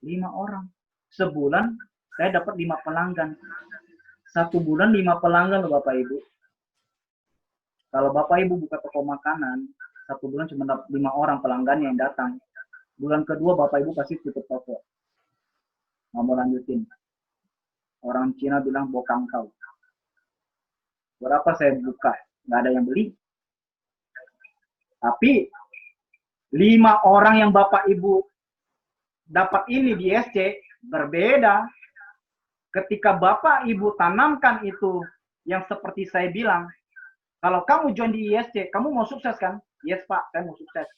A: 5 orang. Sebulan saya dapat 5 pelanggan. 1 bulan 5 pelanggan loh Bapak Ibu. Kalau Bapak Ibu buka toko makanan, 1 bulan cuma dapat 5 orang pelanggan yang datang. Bulan kedua Bapak Ibu pasti tutup toko. Nggak mau lanjutin. Orang Cina bilang bokang kau. Berapa saya buka, nggak ada yang beli. Tapi 5 orang yang Bapak Ibu dapat ini di SC berbeda. Ketika Bapak Ibu tanamkan itu yang seperti saya bilang, kalau kamu join di ISC, kamu mau sukses kan? Yes Pak, saya mau sukses.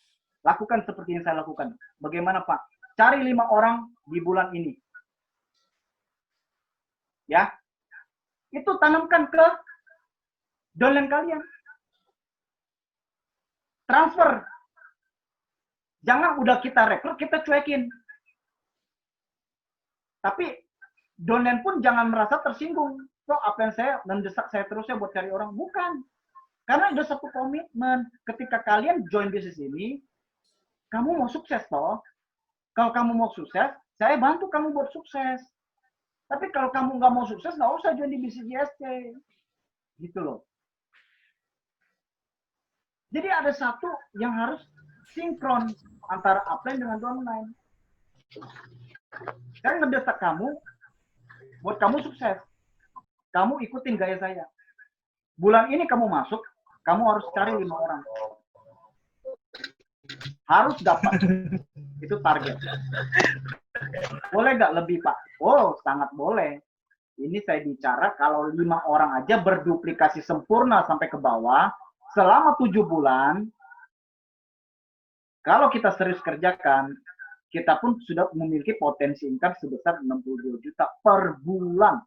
A: Lakukan seperti yang saya lakukan. Bagaimana Pak? Cari 5 orang di bulan ini. Ya, itu tanamkan ke downline kalian. Transfer. Jangan udah kita rekrut, kita cuekin. Tapi downline pun jangan merasa tersinggung. Kok apa yang saya mendesak saya terus ya buat cari orang? Bukan. Karena ada satu komitmen. Ketika kalian join bisnis ini, kamu mau sukses toh. Kalau kamu mau sukses, saya bantu kamu buat sukses. Tapi kalau kamu nggak mau sukses, nggak usah join di bisnis ISC. Gitu loh. Jadi ada satu yang harus sinkron antara upline dengan downline. Saya ngedesak kamu buat kamu sukses. Kamu ikutin gaya saya. Bulan ini kamu masuk, kamu harus cari 5 orang. Harus dapat. Itu target. Boleh nggak lebih, Pak? Oh, sangat boleh. Ini saya bicara kalau 5 orang aja berduplikasi sempurna sampai ke bawah, selama 7 bulan, kalau kita serius kerjakan, kita pun sudah memiliki potensi income sebesar 62 juta per bulan.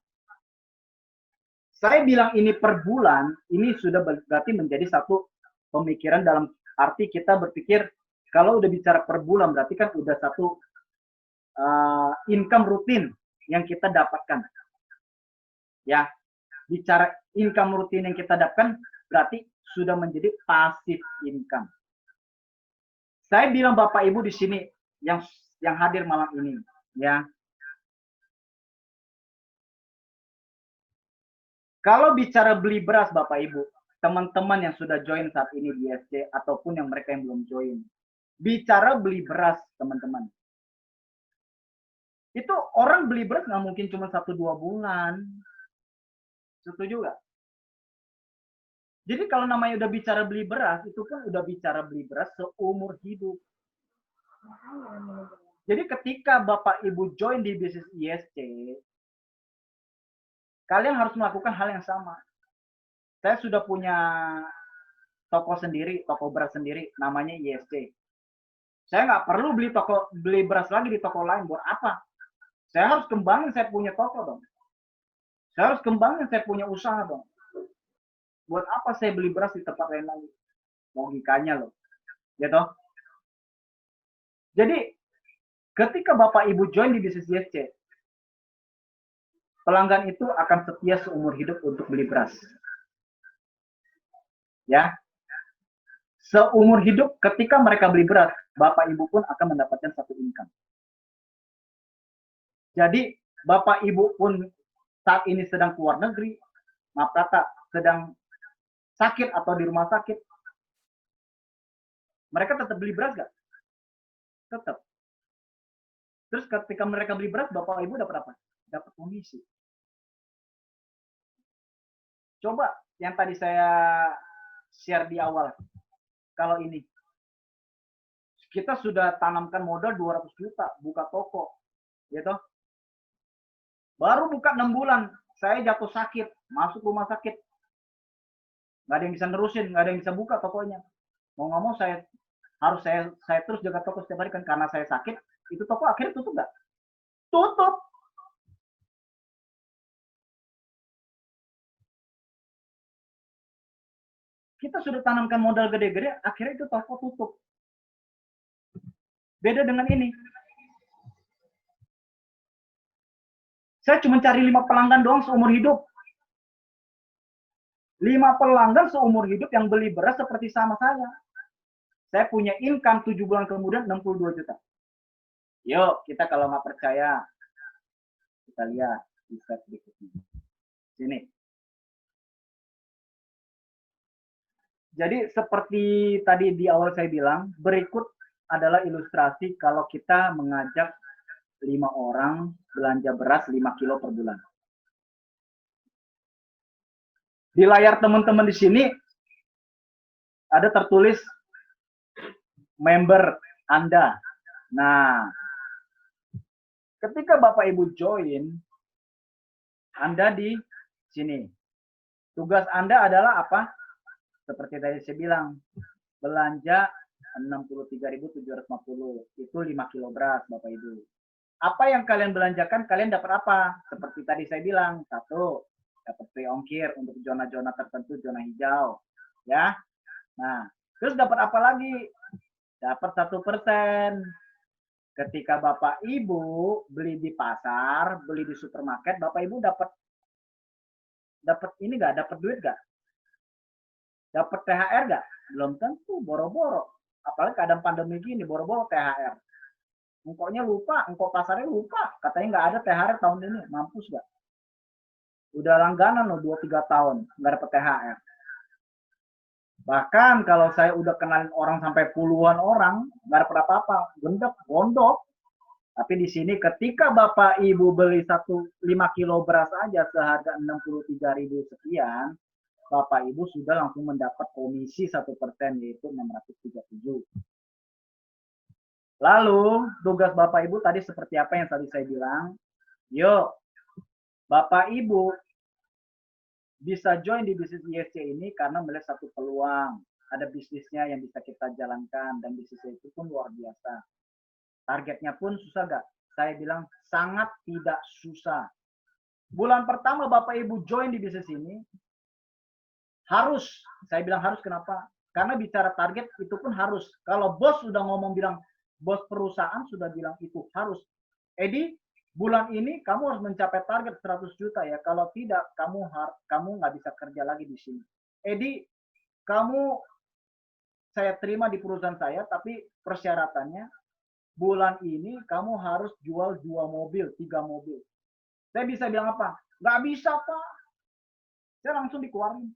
A: Saya bilang ini per bulan, ini sudah berarti menjadi satu pemikiran dalam arti kita berpikir, kalau udah bicara per bulan, berarti kan udah satu income rutin yang kita dapatkan. Ya, bicara income rutin yang kita dapatkan, berarti sudah menjadi passive income. Saya bilang Bapak Ibu di sini yang hadir malam ini, ya. Kalau bicara beli beras Bapak Ibu, teman-teman yang sudah join saat ini di SC ataupun yang mereka yang belum join, bicara beli beras teman-teman. Itu orang beli beras nggak mungkin cuma 1-2 bulan. Setuju nggak? Jadi kalau namanya udah bicara beli beras, itu pun udah bicara beli beras seumur hidup. Jadi ketika Bapak Ibu join di bisnis ISC, kalian harus melakukan hal yang sama. Saya sudah punya toko sendiri, toko beras sendiri, namanya ISC. Saya nggak perlu beli beras lagi di toko lain, buat apa? Saya harus kembangin saya punya toko dong. Saya harus kembangin saya punya usaha dong. Buat apa saya beli beras di tempat lain lagi? Logikanya loh. Ya toh? Jadi, ketika Bapak Ibu join di bisnis ISC, pelanggan itu akan setia seumur hidup untuk beli beras. Ya. Seumur hidup ketika mereka beli beras, Bapak Ibu pun akan mendapatkan satu income. Jadi, Bapak Ibu pun saat ini sedang keluar negeri, maaf kata, sedang sakit atau di rumah sakit, mereka tetap beli beras gak? Tetap. Terus ketika mereka beli beras, Bapak Ibu dapat apa? Dapat komisi. Coba yang tadi saya share di awal. Kalau ini, kita sudah tanamkan modal 200 juta, buka toko. Gitu. Baru buka 6 bulan, saya jatuh sakit, masuk rumah sakit. Nggak ada yang bisa nerusin, nggak ada yang bisa buka tokonya. Mau nggak mau saya harus saya terus jaga toko setiap hari kan, karena saya sakit. Itu toko akhirnya tutup nggak? Tutup. Kita sudah tanamkan modal gede-gede, akhirnya itu toko tutup. Beda dengan ini. Saya cuma cari 5 pelanggan doang seumur hidup. 5 pelanggan seumur hidup yang beli beras seperti sama saya. Saya punya income 7 bulan kemudian 62 juta. Yuk, kita kalau nggak percaya, kita lihat di slide berikutnya. Sini. Jadi seperti tadi di awal saya bilang, berikut adalah ilustrasi kalau kita mengajak 5 orang belanja beras 5 kilo per bulan. Di layar teman-teman di sini ada tertulis member Anda. Nah, ketika Bapak Ibu join, Anda di sini. Tugas Anda adalah apa? Seperti tadi saya bilang, belanja 63.750. Itu 5 kilo beras, Bapak Ibu. Apa yang kalian belanjakan, kalian dapat apa? Seperti tadi saya bilang, satu, dapat free ongkir untuk zona-zona tertentu, zona hijau. Ya. Nah, terus dapat apa lagi? Dapat 1%. Ketika Bapak Ibu beli di pasar, beli di supermarket, Bapak Ibu dapat ini nggak? Dapat duit nggak? Dapat THR nggak? Belum tentu, boro-boro. Apalagi keadaan pandemi gini, boro-boro THR. Engkoknya lupa, engkok pasarnya lupa. Katanya nggak ada THR tahun ini, mampus nggak? Udah langganan loh 2-3 tahun, nggak dapat THR. Bahkan kalau saya udah kenalin orang sampai puluhan orang, nggak dapat apa-apa, gendek, gondok. Tapi di sini ketika Bapak Ibu beli 5 kilo beras aja seharga 63.000 sekian, Bapak Ibu sudah langsung mendapat komisi 1%, yaitu 637. Lalu tugas Bapak Ibu tadi seperti apa yang tadi saya bilang, yuk Bapak Ibu bisa join di bisnis ISC ini karena melihat satu peluang. Ada bisnisnya yang bisa kita jalankan dan bisnisnya itu pun luar biasa. Targetnya pun susah gak? Saya bilang sangat tidak susah. Bulan pertama Bapak Ibu join di bisnis ini, harus, saya bilang harus kenapa? Karena bicara target itu pun harus. Kalau bos sudah ngomong bilang, bos perusahaan sudah bilang itu harus. Edi, bulan ini kamu harus mencapai target 100 juta ya. Kalau tidak, kamu nggak bisa kerja lagi di sini. Edi, saya terima di perusahaan saya, tapi persyaratannya bulan ini kamu harus jual 2 mobil, 3 mobil. Saya bisa bilang apa? Nggak bisa, Pak. Saya langsung dikeluarin.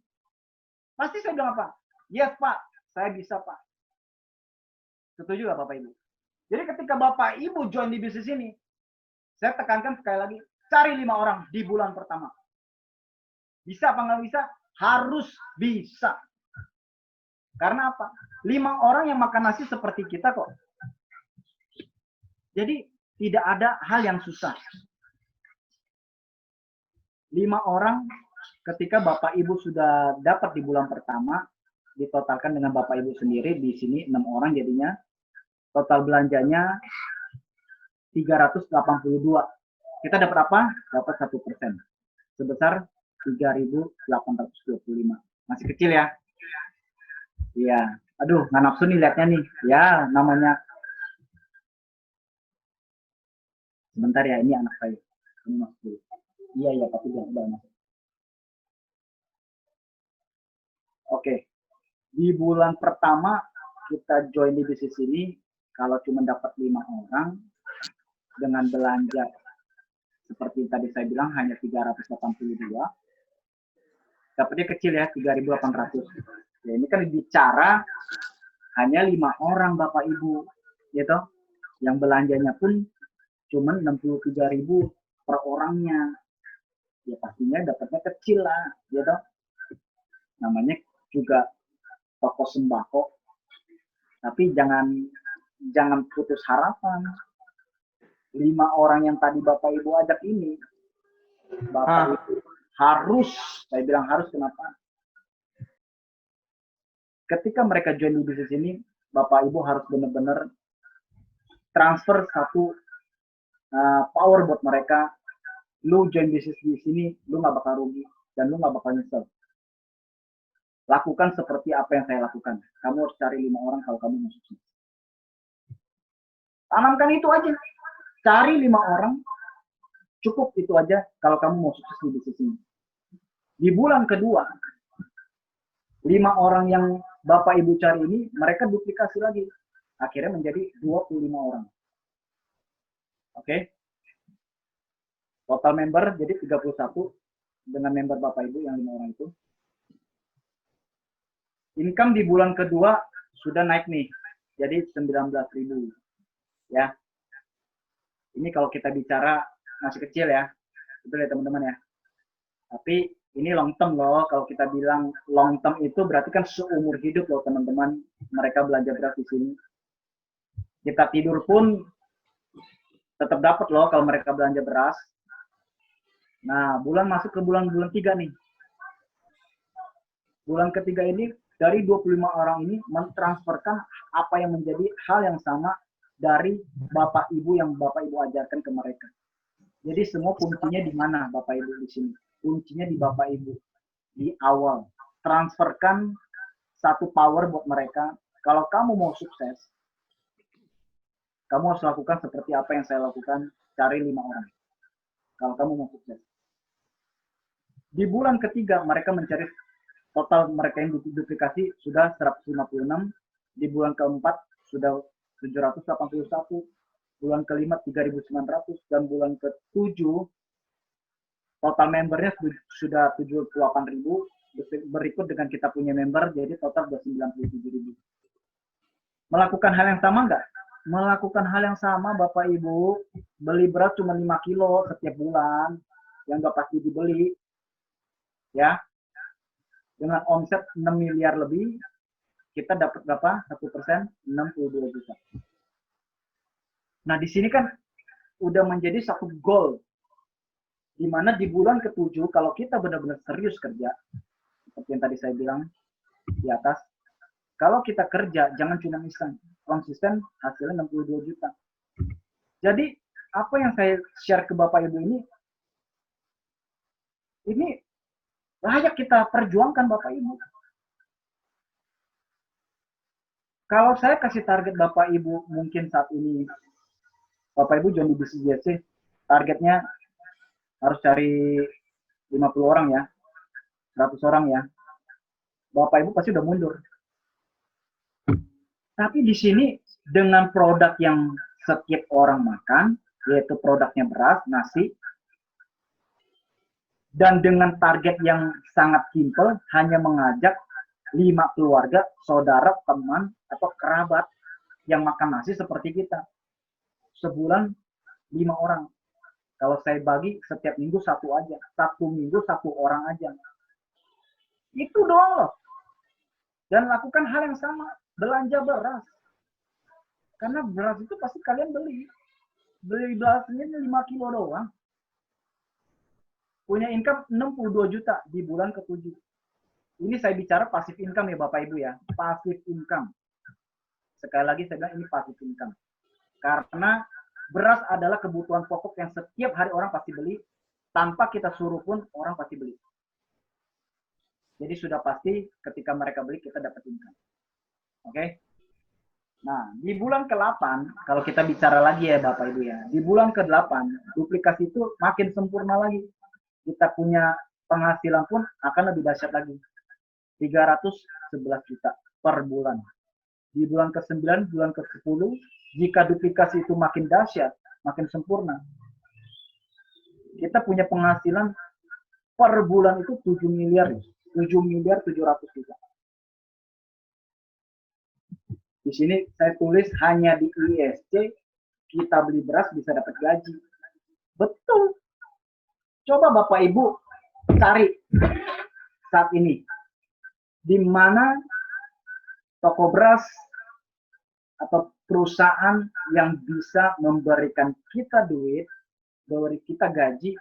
A: Pasti saya bilang apa? Yes, Pak. Saya bisa, Pak. Setuju nggak Bapak Ibu? Jadi ketika Bapak Ibu join di bisnis ini, saya tekankan sekali lagi, cari 5 orang di bulan pertama. Bisa apa nggak bisa? Harus bisa. Karena apa? 5 orang yang makan nasi seperti kita kok. Jadi tidak ada hal yang susah. 5 orang ketika Bapak Ibu sudah dapat di bulan pertama, ditotalkan dengan Bapak Ibu sendiri, di sini 6 orang jadinya, total belanjanya 382. Kita dapat apa? Dapat 1%. Sebesar 3.825. Masih kecil ya? Iya. Aduh, nggak nafsu nih lihatnya nih. Ya, namanya. Sebentar ya, ini anak saya. Ini masuk dulu. Iya, tapi udah masuk. Oke. Di bulan pertama kita join di bisnis ini, kalau cuma dapat 5 orang, dengan belanja seperti tadi saya bilang hanya 382, dapatnya kecil ya, 3.800. Ya, ini kan bicara hanya 5 orang Bapak Ibu, gitu. Yang belanjanya pun cuma 63.000 per orangnya. Ya pastinya dapatnya kecil lah, gitu. Namanya juga toko sembako. Tapi jangan putus harapan. 5 orang yang tadi Bapak Ibu ajak ini, Bapak Ibu harus, saya bilang harus, kenapa? Ketika mereka join di bisnis ini, Bapak Ibu harus benar-benar transfer satu power buat mereka. Lu join bisnis di sini, lu nggak bakal rugi dan lu nggak bakal nyesel. Lakukan seperti apa yang saya lakukan. Kamu harus cari 5 orang kalau kamu mau sukses. Tanamkan itu aja. Cari 5 orang, cukup itu aja kalau kamu mau sukses di bisnis ini. Di bulan kedua, 5 orang yang Bapak Ibu cari ini, mereka duplikasi lagi. Akhirnya menjadi 25 orang. Oke. Total member jadi 31 dengan member Bapak Ibu yang 5 orang itu. Income di bulan kedua sudah naik nih. Jadi 19.000. Ya. Ini kalau kita bicara masih kecil ya. Betul ya teman-teman ya. Tapi Ini long term loh. Kalau kita bilang long term itu berarti kan seumur hidup loh teman-teman. Mereka belanja beras di sini. Kita tidur pun tetap dapat loh kalau mereka belanja beras. Nah, bulan masuk ke bulan-bulan 3 nih. Bulan ketiga ini dari 25 orang ini mentransferkan apa yang menjadi hal yang sama dari Bapak Ibu yang Bapak Ibu ajarkan ke mereka. Jadi semua kuncinya di mana Bapak Ibu di sini? Kuncinya di Bapak Ibu di awal. Transferkan satu power buat mereka. Kalau kamu mau sukses, kamu harus lakukan seperti apa yang saya lakukan, cari 5 orang. Kalau kamu mau sukses. Di bulan ketiga mereka mencari total mereka yang duplikasi sudah 156, di bulan keempat sudah 781, bulan kelima 3.900, dan bulan ketujuh total membernya sudah 78.000, berikut dengan kita punya member, jadi total sudah 97.000. Melakukan hal yang sama enggak? Melakukan hal yang sama Bapak Ibu, beli beras cuma 5 kilo setiap bulan, yang enggak pasti dibeli, ya, dengan omset 6 miliar lebih, kita dapat berapa? 1%, 62 juta. Nah, di sini kan udah menjadi satu goal, di mana di bulan ke-7, kalau kita benar-benar serius kerja, seperti yang tadi saya bilang di atas, kalau kita kerja, jangan cuma iseng, konsisten, hasilnya 62 juta. Jadi, apa yang saya share ke Bapak Ibu ini layak kita perjuangkan Bapak Ibu. Kalau saya kasih target Bapak Ibu mungkin saat ini, Bapak Ibu join di bisnis JC, targetnya harus cari 50 orang ya, 100 orang ya. Bapak Ibu pasti udah mundur. Tapi di sini dengan produk yang setiap orang makan, yaitu produknya beras, nasi, dan dengan target yang sangat simpel, hanya mengajak 5 keluarga, saudara, teman, atau kerabat yang makan nasi seperti kita. Sebulan 5 orang. Kalau saya bagi setiap minggu satu aja. Satu minggu satu orang aja. Itu doang loh. Dan lakukan hal yang sama. Belanja beras. Karena beras itu pasti kalian beli. Beli berasnya 5 kilo doang. Punya income 62 juta di bulan ke-7. Ini saya bicara pasif income ya Bapak Ibu ya. Pasif income. Sekali lagi saya bilang ini pasif income. Karena beras adalah kebutuhan pokok yang setiap hari orang pasti beli, tanpa kita suruh pun orang pasti beli. Jadi sudah pasti ketika mereka beli kita dapat income. Oke? Nah, di bulan ke-8, kalau kita bicara lagi ya Bapak Ibu ya, di bulan ke-8 duplikasi itu makin sempurna lagi. Kita punya penghasilan pun akan lebih dahsyat lagi. 311 juta per bulan. Di bulan ke-9, bulan ke-10, jika duplikasi itu makin dahsyat, makin sempurna, kita punya penghasilan per bulan itu 7 miliar, 7 miliar 700 juta. Di sini saya tulis hanya di ISC, kita beli beras bisa dapat gaji. Betul. Coba Bapak Ibu cari saat ini, di mana toko beras atau perusahaan yang bisa memberikan kita duit, memberi kita gaji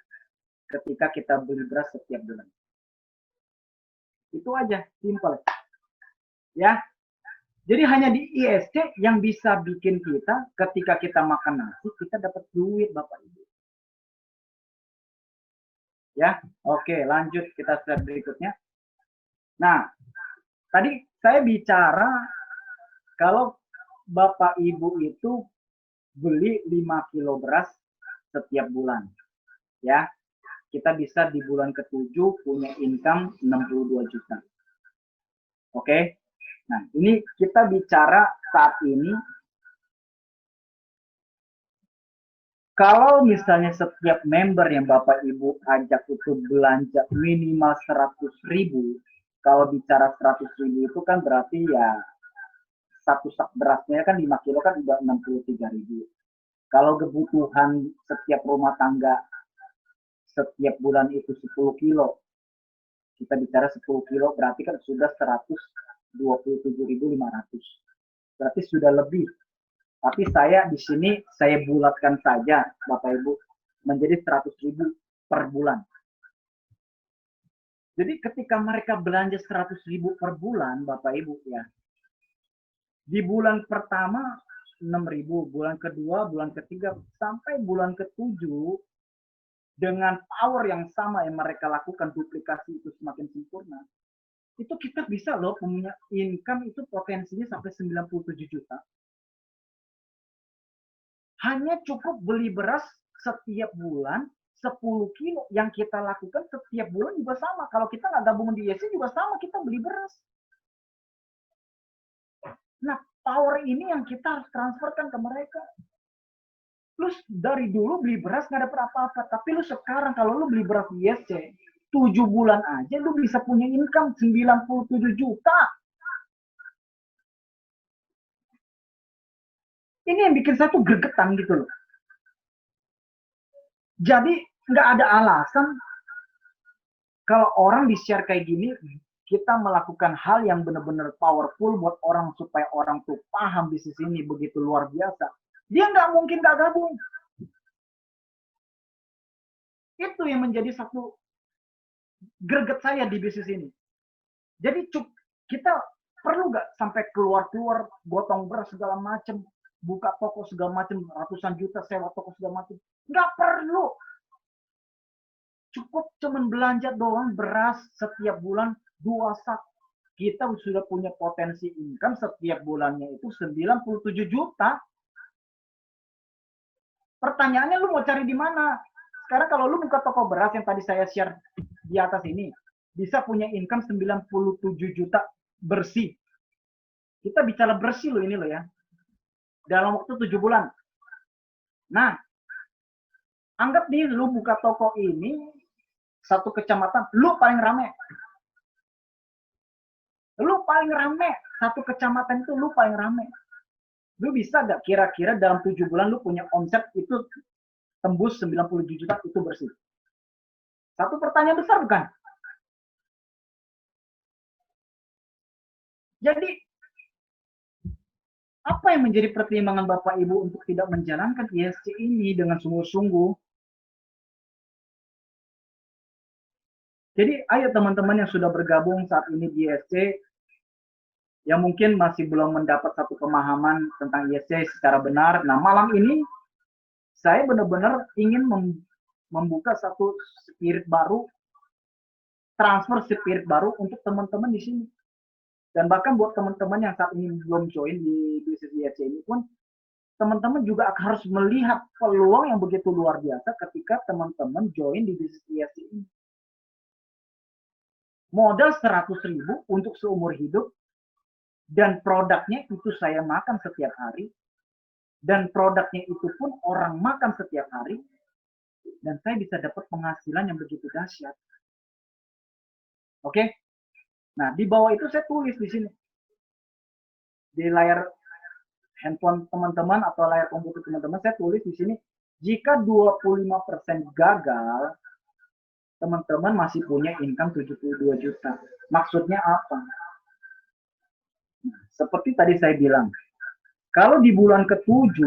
A: ketika kita beli beras setiap bulan. Itu aja, simple. Ya. Jadi hanya di ISC yang bisa bikin kita ketika kita makan nasi, kita dapat duit Bapak Ibu. Ya, oke, lanjut kita slide berikutnya. Nah, tadi saya bicara kalau Bapak Ibu itu beli 5 kilo beras setiap bulan. Ya, kita bisa di bulan ke-7 punya income 62 juta. Oke. Nah, ini kita bicara saat ini. Kalau misalnya setiap member yang Bapak Ibu ajak itu belanja minimal 100.000, kalau bicara 100.000 itu kan berarti ya satu sak berasnya kan 5 kilo kan udah 63.000. Kalau kebutuhan setiap rumah tangga setiap bulan itu 10 kilo, Kita bicara 10 kilo berarti kan sudah 127.500. Berarti sudah lebih. Tapi saya di sini saya bulatkan saja Bapak Ibu menjadi 100.000 per bulan. Jadi ketika mereka belanja 100.000 per bulan Bapak Ibu ya. Di bulan pertama 6.000, bulan kedua, bulan ketiga sampai bulan ke-7 dengan power yang sama yang mereka lakukan, duplikasi itu semakin sempurna. Itu kita bisa loh punya income itu potensinya sampai 97 juta. Hanya cukup beli beras setiap bulan 10 kilo. Yang kita lakukan setiap bulan juga sama. Kalau kita nggak gabung di ISC juga sama, kita beli beras. Nah, power ini yang kita harus transferkan ke mereka. Lu dari dulu beli beras nggak dapat apa-apa. Tapi lu sekarang kalau lu beli beras di ISC, 7 bulan aja lu bisa punya income 97 juta. Ini yang bikin saya tuh gregetan gitu loh. Jadi nggak ada alasan kalau orang di-share kayak gini, kita melakukan hal yang benar-benar powerful buat orang supaya orang tuh paham bisnis ini begitu luar biasa. Dia nggak mungkin nggak gabung. Itu yang menjadi satu greget saya di bisnis ini. Jadi kita perlu nggak sampai keluar-keluar gotong beras segala macam, buka toko segala macam, ratusan juta sewa toko segala macam. Nggak perlu. Cukup cuman belanja doang beras setiap bulan 2 sak. Kita sudah punya potensi income setiap bulannya itu 97 juta. Pertanyaannya lu mau cari di mana? Sekarang kalau lu buka toko beras yang tadi saya share di atas ini, bisa punya income 97 juta bersih. Kita bicara bersih loh ini loh ya. Dalam waktu 7 bulan. Nah, anggap nih lu buka toko ini satu kecamatan, lu paling rame. Lu paling rame, satu kecamatan itu lu paling rame. Lu bisa gak kira-kira dalam 7 bulan lu punya omset itu tembus 97 juta itu bersih? Satu pertanyaan besar bukan? Jadi, apa yang menjadi pertimbangan Bapak Ibu untuk tidak menjalankan ISC ini dengan sungguh-sungguh? Jadi, ayo teman-teman yang sudah bergabung saat ini di ISC, yang mungkin masih belum mendapat satu pemahaman tentang ISC secara benar. Nah, malam ini saya benar-benar ingin membuka satu spirit baru, transfer spirit baru untuk teman-teman di sini. Dan bahkan buat teman-teman yang saat ini belum join di bisnis ISC ini pun, teman-teman juga harus melihat peluang yang begitu luar biasa ketika teman-teman join di bisnis ISC ini. Modal 100.000 untuk seumur hidup, dan produknya itu saya makan setiap hari, dan produknya itu pun orang makan setiap hari, dan saya bisa dapat penghasilan yang begitu dahsyat. Oke? Nah, di bawah itu saya tulis di sini. Di layar handphone teman-teman atau layar komputer teman-teman, saya tulis di sini, jika 25% gagal, teman-teman masih punya income 72 juta. Maksudnya apa? Nah, seperti tadi saya bilang, kalau di bulan ke-7,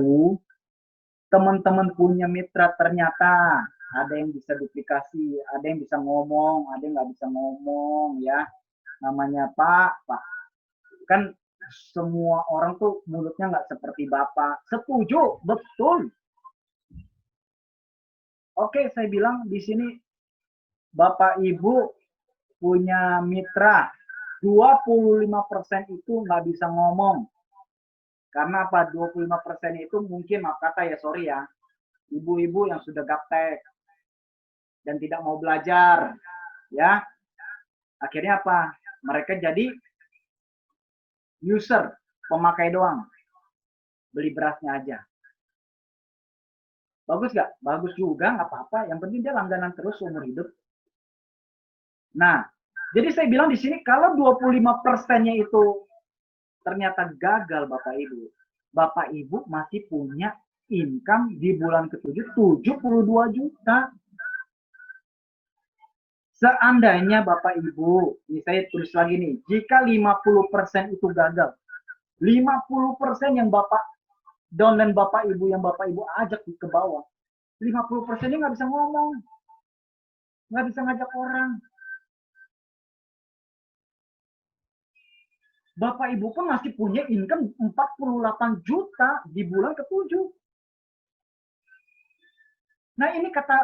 A: teman-teman punya mitra ternyata ada yang bisa duplikasi, ada yang bisa ngomong, ada yang nggak bisa ngomong ya. Namanya Pak. Kan semua orang tuh mulutnya nggak seperti Bapak. Setuju, betul. Oke, saya bilang di sini Bapak Ibu punya mitra 25% itu nggak bisa ngomong. Karena apa? 25% itu mungkin, maaf kata ya, sorry ya, ibu-ibu yang sudah gaptek dan tidak mau belajar, ya. Akhirnya apa? Mereka jadi user, pemakai doang. Beli berasnya aja. Bagus gak? Bagus juga, nggak apa-apa. Yang penting dia langganan terus seumur hidup. Nah, jadi saya bilang di sini kalau 25%-nya itu ternyata gagal Bapak Ibu, Bapak Ibu masih punya income di bulan ke-7 72 juta. Seandainya Bapak Ibu, ini saya tulis lagi nih, jika 50% itu gagal, 50% yang Bapak down dan Bapak Ibu yang Bapak Ibu ajak ke bawah, 50%-nya nggak bisa ngomong, nggak bisa ngajak orang. Bapak Ibu pun masih punya income 48 juta di bulan ke-7. Nah ini kata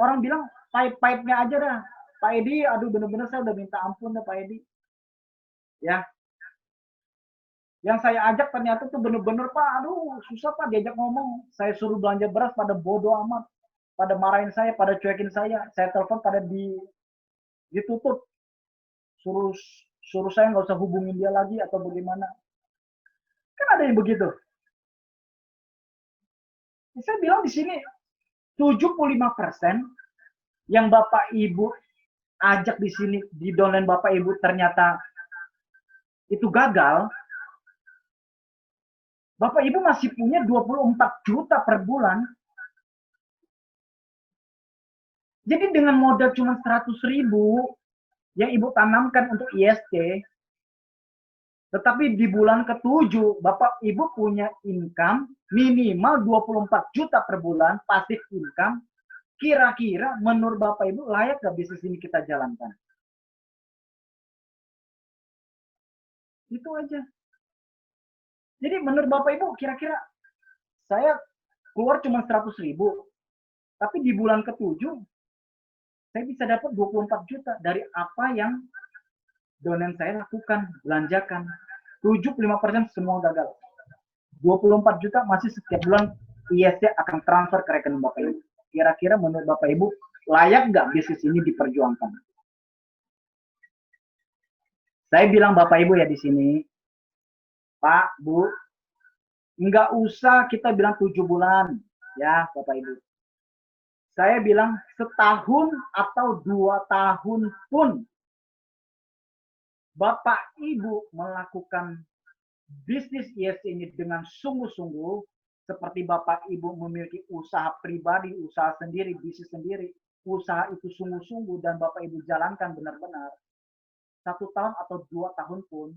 A: orang bilang, pipe-pipe-nya aja dah. Pak Edi, aduh bener-bener saya udah minta ampun dah Pak Edi. Ya, yang saya ajak ternyata tuh bener-bener Pak, aduh susah Pak diajak ngomong. Saya suruh belanja beras pada bodoh amat. Pada marahin saya, pada cuekin saya. Saya telepon pada ditutup. Suruh suruh saya nggak usah hubungin dia lagi atau bagaimana. Kan ada yang begitu. Saya bilang di sini 75% yang Bapak Ibu ajak di sini di downline Bapak Ibu ternyata itu gagal, Bapak Ibu masih punya 24 juta per bulan. Jadi dengan modal cuma 100.000 yang Ibu tanamkan untuk IST, tetapi di bulan ke-7 Bapak Ibu punya income minimal 24 juta per bulan, pasif income, kira-kira menurut Bapak Ibu layak gak bisnis ini kita jalankan? Itu aja. Jadi menurut Bapak Ibu kira-kira saya keluar cuma 100.000, tapi di bulan ke-7 saya bisa dapat 24 juta dari apa yang donen saya lakukan, belanjakan. 75% semua gagal. 24 juta masih setiap bulan ISC akan transfer ke rekening Bapak Ibu. Kira-kira menurut Bapak Ibu layak nggak bisnis ini diperjuangkan? Saya bilang Bapak Ibu ya di sini, Pak, Bu, nggak usah kita bilang 7 bulan, ya Bapak Ibu. Saya bilang setahun atau 2 tahun pun Bapak Ibu melakukan bisnis ISC ini dengan sungguh-sungguh, seperti Bapak Ibu memiliki usaha pribadi, usaha sendiri, bisnis sendiri, usaha itu sungguh-sungguh dan Bapak Ibu jalankan benar-benar, 1 tahun atau 2 tahun pun,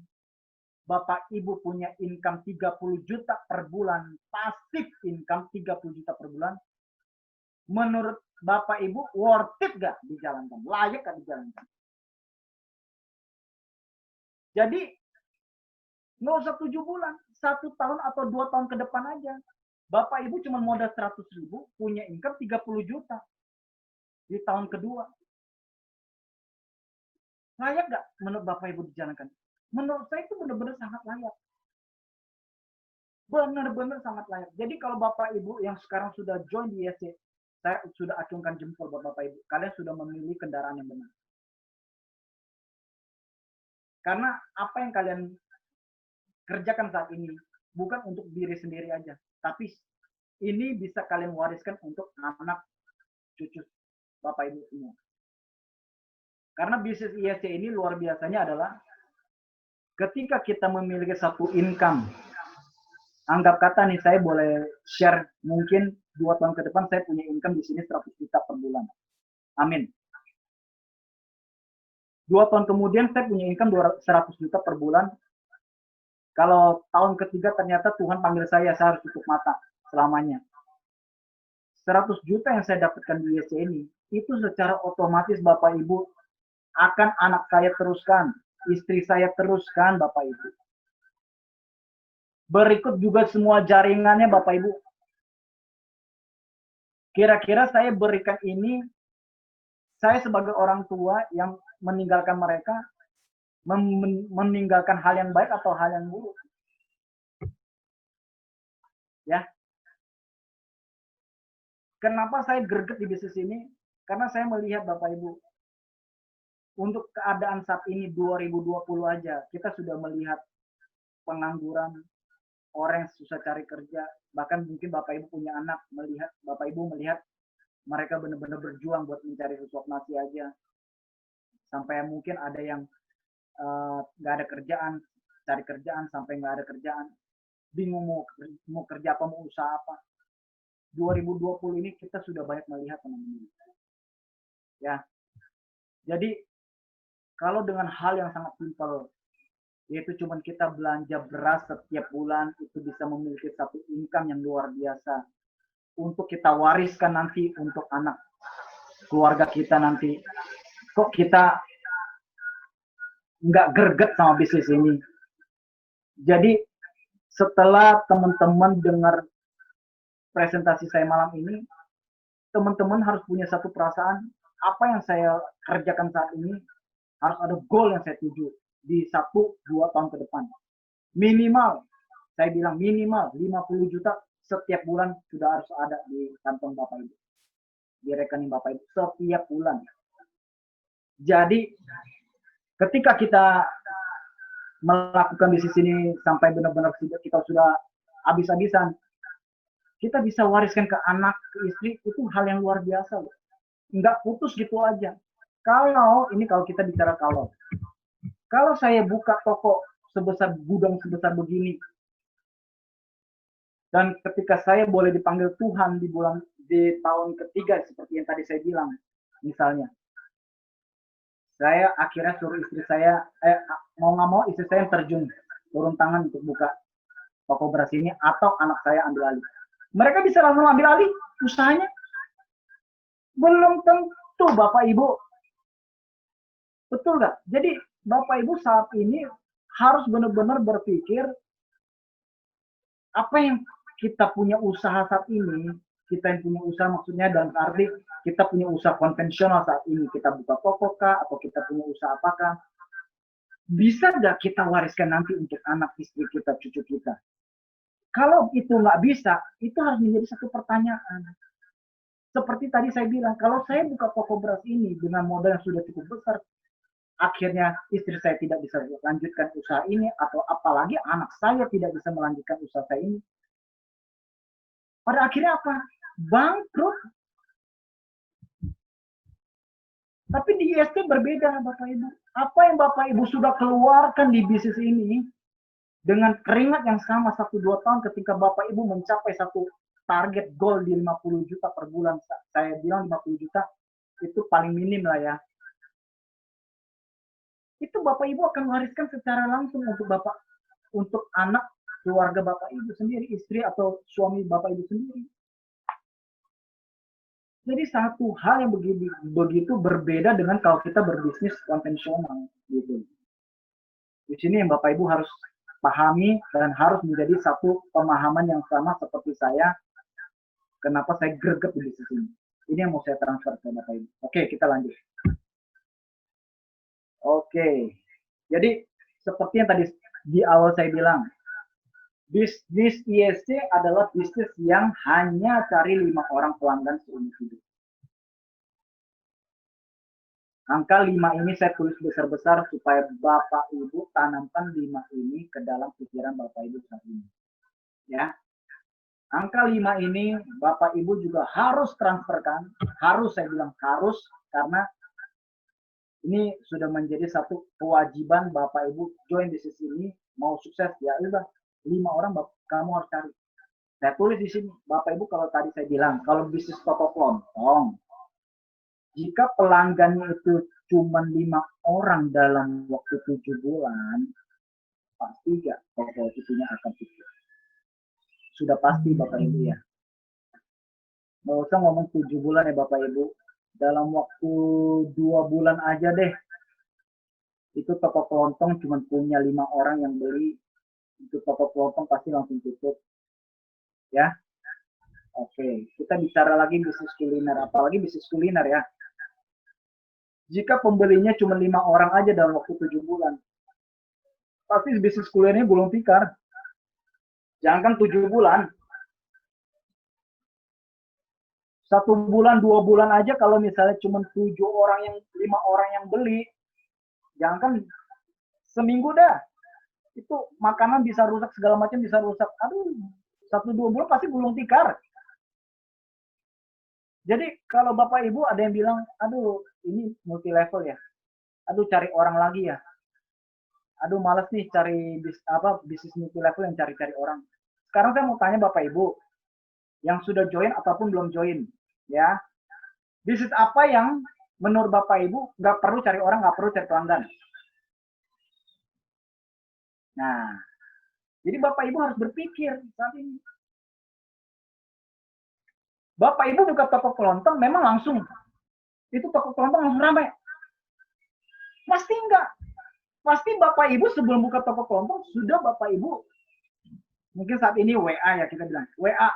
A: Bapak Ibu punya income 30 juta per bulan, pasif income 30 juta per bulan, menurut Bapak Ibu worth it gak dijalankan? Layak gak dijalankan? Jadi nggak usah 7 bulan, 1 tahun atau 2 tahun ke depan aja. Bapak Ibu cuma modal 100.000, punya income 30 juta di tahun kedua. Layak nggak menurut Bapak Ibu dijalankan? Menurut saya itu benar-benar sangat layak. Benar-benar sangat layak. Jadi kalau Bapak Ibu yang sekarang sudah join di ISC, saya sudah acungkan jempol buat Bapak Ibu. Kalian sudah memilih kendaraan yang benar. Karena apa yang kalian kerjakan saat ini bukan untuk diri sendiri aja, tapi ini bisa kalian wariskan untuk anak cucu Bapak Ibu semua. Karena bisnis ISC ini luar biasanya adalah ketika kita memiliki satu income, anggap kata nih saya boleh share mungkin 2 tahun ke depan saya punya income di sini 100 juta per bulan. Amin. 2 tahun kemudian saya punya income 100 juta per bulan. Kalau tahun ketiga ternyata Tuhan panggil saya harus tutup mata selamanya. 100 juta yang saya dapatkan di ISC ini, itu secara otomatis Bapak Ibu akan anak saya teruskan, istri saya teruskan Bapak Ibu. Berikut juga semua jaringannya Bapak Ibu. Kira-kira saya berikan ini, saya sebagai orang tua yang meninggalkan mereka, meninggalkan hal yang baik atau hal yang buruk. Ya. Kenapa saya greget di bisnis ini? Karena saya melihat Bapak Ibu, untuk keadaan saat ini 2020 aja, kita sudah melihat pengangguran, orang yang susah cari kerja, bahkan mungkin Bapak Ibu punya anak, melihat Bapak Ibu melihat mereka benar-benar berjuang buat mencari sesuap nasi aja, sampai mungkin ada yang nggak ada kerjaan, cari kerjaan sampai nggak ada kerjaan, bingung mau kerja apa, mau usaha apa. 2020 ini kita sudah banyak melihat teman-teman. Ya, Jadi kalau dengan hal yang sangat simpel, yaitu cuma kita belanja beras setiap bulan, itu bisa memiliki satu income yang luar biasa untuk kita wariskan nanti untuk anak keluarga kita nanti. Kok kita nggak greget sama bisnis ini? Jadi setelah teman-teman dengar presentasi saya malam ini, teman-teman harus punya satu perasaan, apa yang saya kerjakan saat ini harus ada goal yang saya tuju di 1-2 tahun ke depan. Minimal, saya bilang minimal 50 juta setiap bulan sudah harus ada di kantong Bapak Ibu, di rekening Bapak Ibu setiap bulan. Jadi ketika kita melakukan bisnis ini sampai benar-benar kita sudah habis-habisan, kita bisa wariskan ke anak, ke istri, itu hal yang luar biasa loh. Nggak putus gitu aja. Kalau kita bicara kalau saya buka toko sebesar gudang sebesar begini, dan ketika saya boleh dipanggil Tuhan di tahun ketiga seperti yang tadi saya bilang, misalnya, saya akhirnya suruh istri saya, mau nggak mau istri saya yang terjun, turun tangan untuk buka toko beras ini, atau anak saya ambil alih. Mereka bisa langsung ambil alih usahanya? Belum tentu, Bapak Ibu. Betul nggak? Jadi Bapak Ibu saat ini harus benar-benar berpikir apa yang kita punya usaha saat ini, kita yang punya usaha maksudnya dalam arti kita punya usaha konvensional saat ini, kita buka toko kah, atau kita punya usaha apakah, bisa nggak kita wariskan nanti untuk anak istri kita, cucu kita? Kalau itu nggak bisa, itu harus menjadi satu pertanyaan. Seperti tadi saya bilang, kalau saya buka toko beras ini dengan modal yang sudah cukup besar, akhirnya istri saya tidak bisa melanjutkan usaha ini, atau apalagi anak saya tidak bisa melanjutkan usaha saya ini, pada akhirnya apa? Bangkrut. Tapi di IST berbeda, Bapak Ibu. Apa yang Bapak Ibu sudah keluarkan di bisnis ini, dengan keringat yang sama 1-2 tahun ketika Bapak Ibu mencapai satu target goal di 50 juta per bulan, saya bilang 50 juta itu paling minim lah ya. Itu Bapak Ibu akan wariskan secara langsung untuk anak, keluarga Bapak Ibu sendiri, istri atau suami Bapak Ibu sendiri. Jadi satu hal yang begitu berbeda dengan kalau kita berbisnis konvensional gitu. Di sini yang Bapak Ibu harus pahami dan harus menjadi satu pemahaman yang sama seperti saya. Kenapa saya greget di bisnis ini? Ini yang mau saya transfer ke Bapak Ibu. Oke, kita lanjut. Oke, jadi seperti yang tadi di awal saya bilang, bisnis ISC adalah bisnis yang hanya cari 5 orang pelanggan seumur hidup. Angka 5 ini saya tulis besar-besar supaya Bapak Ibu tanamkan 5 ini ke dalam pikiran Bapak Ibu saat ini. Ya. Angka 5 ini Bapak Ibu juga harus transferkan, harus saya bilang harus, karena ini sudah menjadi satu kewajiban Bapak Ibu join bisnis ini, mau sukses ya udah 5 orang kamu harus cari. Saya tulis di sini, Bapak Ibu kalau tadi saya bilang, kalau bisnis toko kelontong, jika pelanggannya itu cuma 5 orang dalam waktu 7 bulan, pasti nggak toko itunya akan tutup. Sudah pasti Bapak Ibu ya. Nggak usah ngomong 7 bulan ya Bapak Ibu. Dalam waktu 2 bulan aja deh, itu toko kelontong cuma punya 5 orang yang beli, itu toko kelontong pasti langsung tutup. Ya, oke. Kita bicara lagi bisnis kuliner, apalagi bisnis kuliner ya. Jika pembelinya cuma 5 orang aja dalam waktu 7 bulan, pasti bisnis kulinernya gulung tikar. Jangan 7 bulan. 1 bulan, 2 bulan aja kalau misalnya cuma 7 orang yang 5 orang yang beli, jangan seminggu dah. Itu makanan bisa rusak, segala macam bisa rusak. Aduh, 1-2 bulan pasti gulung tikar. Jadi kalau Bapak Ibu ada yang bilang, aduh ini multi level ya, aduh cari orang lagi ya, aduh males nih cari bisnis multi level yang cari-cari orang. Sekarang saya mau tanya Bapak Ibu yang sudah join ataupun belum join, ya, bisnis apa yang menurut Bapak Ibu nggak perlu cari orang, nggak perlu cari pelanggan. Nah, jadi Bapak Ibu harus berpikir saat ini. Bapak Ibu buka toko kelontong memang langsung, itu toko kelontong langsung ramai. Pasti enggak. Pasti Bapak Ibu sebelum buka toko kelontong, sudah Bapak Ibu, mungkin saat ini WA ya kita bilang, WA.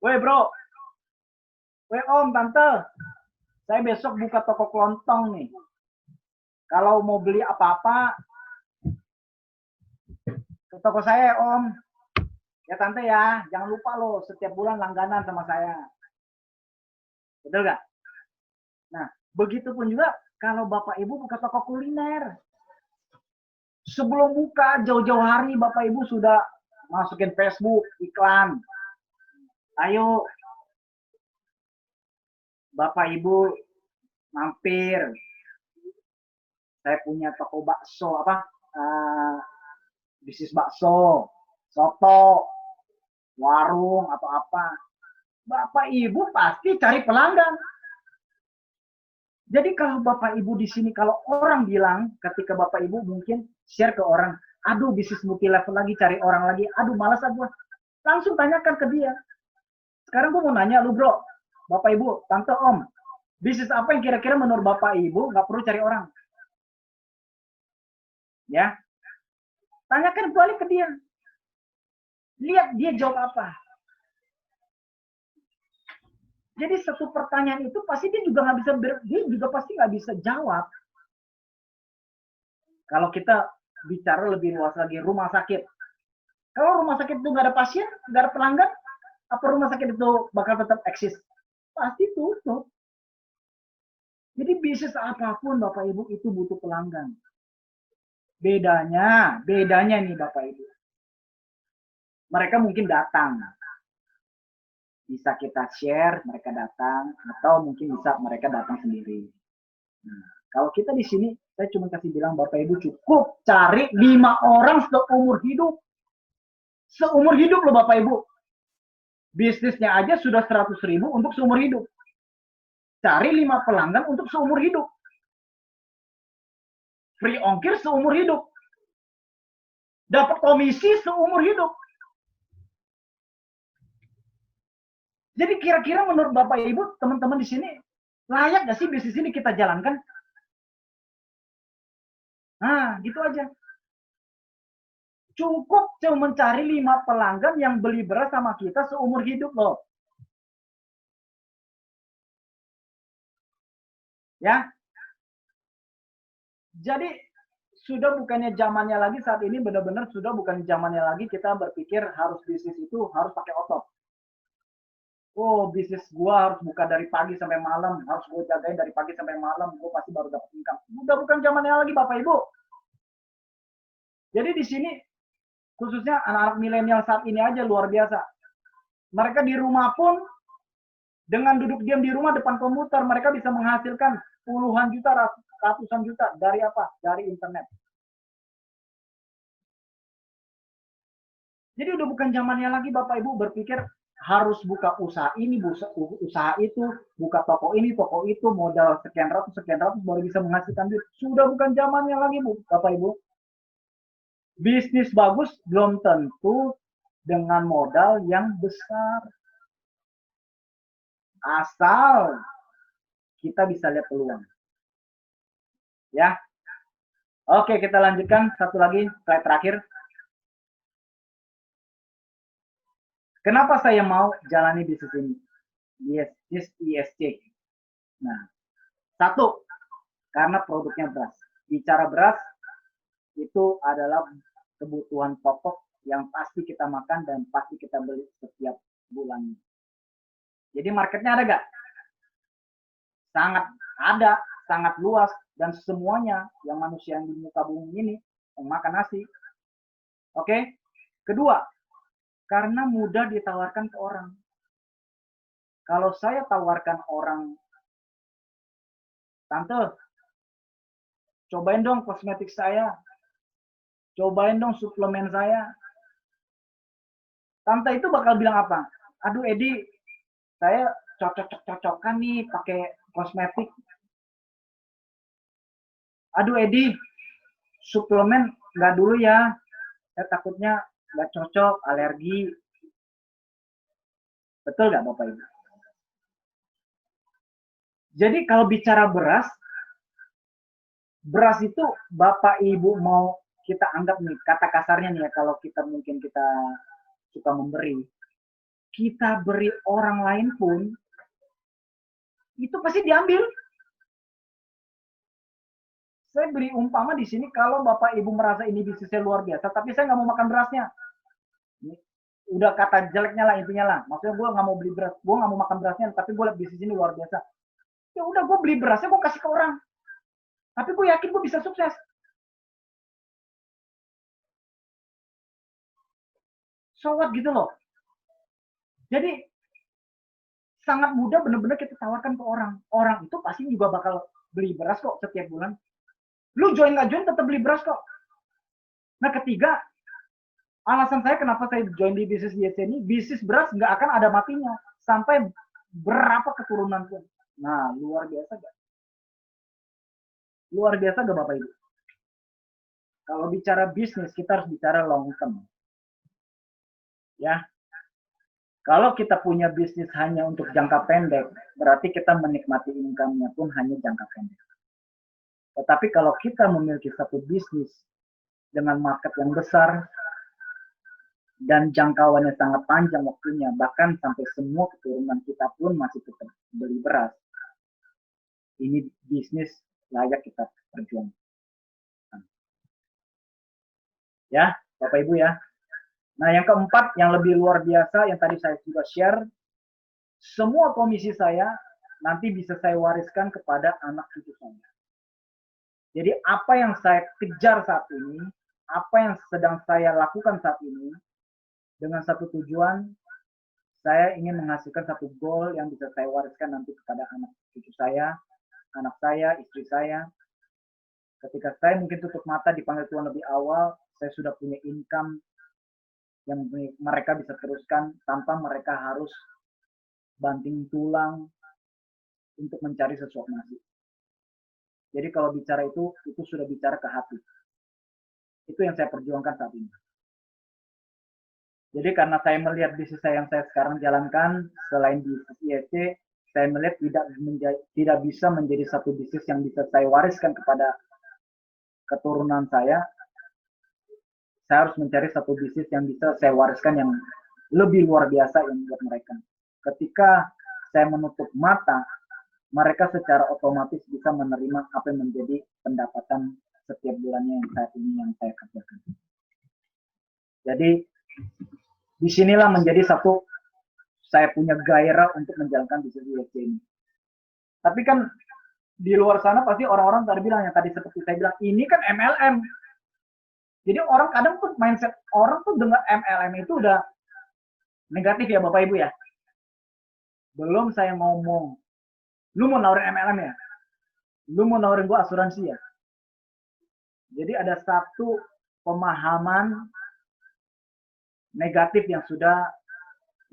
A: Weh bro, weh om, tante, saya besok buka toko kelontong nih. Kalau mau beli apa-apa, ke toko saya ya om. Ya tante ya, jangan lupa loh setiap bulan langganan sama saya. Betul gak? Nah, begitupun juga kalau Bapak Ibu buka toko kuliner. Sebelum buka, jauh-jauh hari Bapak Ibu sudah masukin Facebook, iklan. Ayo, Bapak Ibu mampir. Saya punya toko bakso, bisnis bakso, soto, warung atau apa. Bapak Ibu pasti cari pelanggan. Jadi kalau Bapak Ibu di sini, kalau orang bilang, ketika Bapak Ibu mungkin share ke orang, aduh bisnis multi level lagi, cari orang lagi, aduh malas aku. Langsung tanyakan ke dia. Sekarang gue mau nanya lu bro, Bapak Ibu, tante om, bisnis apa yang kira-kira menurut Bapak Ibu nggak perlu cari orang? Ya, tanyakan balik ke dia. Lihat dia jawab apa. Jadi satu pertanyaan itu pasti dia juga nggak bisa dia juga pasti nggak bisa jawab. Kalau kita bicara lebih luas lagi, rumah sakit. Kalau rumah sakit itu nggak ada pasien, nggak ada pelanggan, apa rumah sakit itu bakal tetap eksis? Pasti tutup. Jadi bisnis apapun Bapak Ibu itu butuh pelanggan. Bedanya nih Bapak Ibu. Mereka mungkin datang. Bisa kita share, mereka datang, atau mungkin bisa mereka datang sendiri. Nah, kalau kita di sini, saya cuma kasih bilang Bapak Ibu cukup cari 5 orang seumur hidup. Seumur hidup loh Bapak Ibu. Bisnisnya aja sudah 100.000 untuk seumur hidup. Cari 5 pelanggan untuk seumur hidup. Free ongkir seumur hidup. Dapat komisi seumur hidup. Jadi kira-kira menurut Bapak Ibu, teman-teman di sini, layak gak sih bisnis ini kita jalankan? Nah, gitu aja. Cukup cuma mencari 5 pelanggan yang beli beras sama kita seumur hidup loh. Ya. Jadi sudah bukannya zamannya lagi saat ini, benar-benar sudah bukan zamannya lagi kita berpikir harus bisnis itu harus pakai otot. Oh, bisnis gua harus buka dari pagi sampai malam, harus gua jagain dari pagi sampai malam, gua pasti baru dapat income. Udah bukan zamannya lagi Bapak Ibu. Jadi di sini khususnya anak-anak milenial saat ini aja luar biasa. Mereka di rumah pun dengan duduk diam di rumah depan komputer, mereka bisa menghasilkan puluhan juta, ratusan juta dari apa? Dari internet. Jadi udah bukan zamannya lagi Bapak Ibu berpikir harus buka usaha ini, usaha itu, buka toko ini, toko itu, modal sekian ratus baru bisa menghasilkan duit. Sudah bukan zamannya lagi Bapak Ibu. Bisnis bagus belum tentu dengan modal yang besar. Asal kita bisa lihat peluang. Ya. Oke, kita lanjutkan satu lagi slide terakhir. Kenapa saya mau jalani bisnis ini? Bisnis ISC. Nah, satu, karena produknya beras. Bicara beras, itu adalah kebutuhan pokok yang pasti kita makan dan pasti kita beli setiap bulannya. Jadi marketnya ada gak? Sangat ada, sangat luas, dan semuanya yang manusia yang di muka bumi ini yang makan nasi. Oke? Kedua, karena mudah ditawarkan ke orang. Kalau saya tawarkan orang, tante, cobain dong kosmetik saya, cobain dong suplemen saya. Tante itu bakal bilang apa? Aduh Edi, saya cocok-cocokan nih pakai kosmetik. Aduh Edi, suplemen nggak dulu ya, saya takutnya nggak cocok, alergi. Betul nggak Bapak Ibu? Jadi kalau bicara beras, beras itu Bapak Ibu mau kita anggap nih, kata kasarnya nih ya, kalau kita mungkin kita suka memberi, kita beri orang lain pun, itu pasti diambil. Saya beri umpama di sini, kalau Bapak Ibu merasa ini bisnisnya luar biasa, tapi saya nggak mau makan berasnya. Ini udah kata jeleknya lah intinya lah. Maksudnya gue nggak mau beli beras, gue nggak mau makan berasnya, tapi gue lihat bisnis ini luar biasa. Ya udah gue beli berasnya, gue kasih ke orang. Tapi gue yakin gue bisa sukses. So what gitu loh. Jadi sangat mudah bener-bener kita tawarkan ke orang. Orang itu pasti juga bakal beli beras kok setiap bulan. Lu join nggak join tetap beli beras kok. Nah ketiga, alasan saya kenapa saya join di bisnis YC ini, bisnis beras nggak akan ada matinya. Sampai berapa keturunan pun. Nah, luar biasa gak? Luar biasa gak Bapak Ibu? Kalau bicara bisnis, kita harus bicara long term. Ya, kalau kita punya bisnis hanya untuk jangka pendek, berarti kita menikmati income-nya pun hanya jangka pendek. Tetapi kalau kita memiliki satu bisnis dengan market yang besar, dan jangkauannya sangat panjang waktunya, bahkan sampai semua keturunan kita pun masih tetap beli beras. Ini bisnis layak kita perjuangkan. Ya, Bapak Ibu ya. Nah, yang keempat, yang lebih luar biasa, yang tadi saya juga share, semua komisi saya nanti bisa saya wariskan kepada anak cucu saya. Jadi apa yang saya kejar saat ini, apa yang sedang saya lakukan saat ini, dengan satu tujuan, saya ingin menghasilkan satu goal yang bisa saya wariskan nanti kepada anak cucu saya, anak saya, istri saya. Ketika saya mungkin tutup mata dipanggil Tuhan lebih awal, saya sudah punya income yang mereka bisa teruskan tanpa mereka harus banting tulang untuk mencari sesuatu nasi. Jadi kalau bicara itu sudah bicara ke hati. Itu yang saya perjuangkan saat ini. Jadi karena saya melihat bisnis saya yang saya sekarang jalankan, selain bisnis IEC, saya melihat tidak bisa menjadi satu bisnis yang bisa saya wariskan kepada keturunan saya harus mencari satu bisnis yang bisa saya wariskan yang lebih luar biasa yang buat mereka. Ketika saya menutup mata, mereka secara otomatis bisa menerima apa yang menjadi pendapatan setiap bulannya yang saat ini yang saya kerjakan. Jadi disinilah menjadi satu saya punya gairah untuk menjalankan bisnis IEC ini. Tapi kan di luar sana pasti orang-orang tadi bilang, yang tadi seperti saya bilang, ini kan MLM. Jadi orang kadang tuh mindset orang tuh dengar MLM itu udah negatif ya Bapak Ibu ya. Belum saya ngomong, lu mau nawarin MLM ya? Lu mau nawarin gua asuransi ya? Jadi ada satu pemahaman negatif yang sudah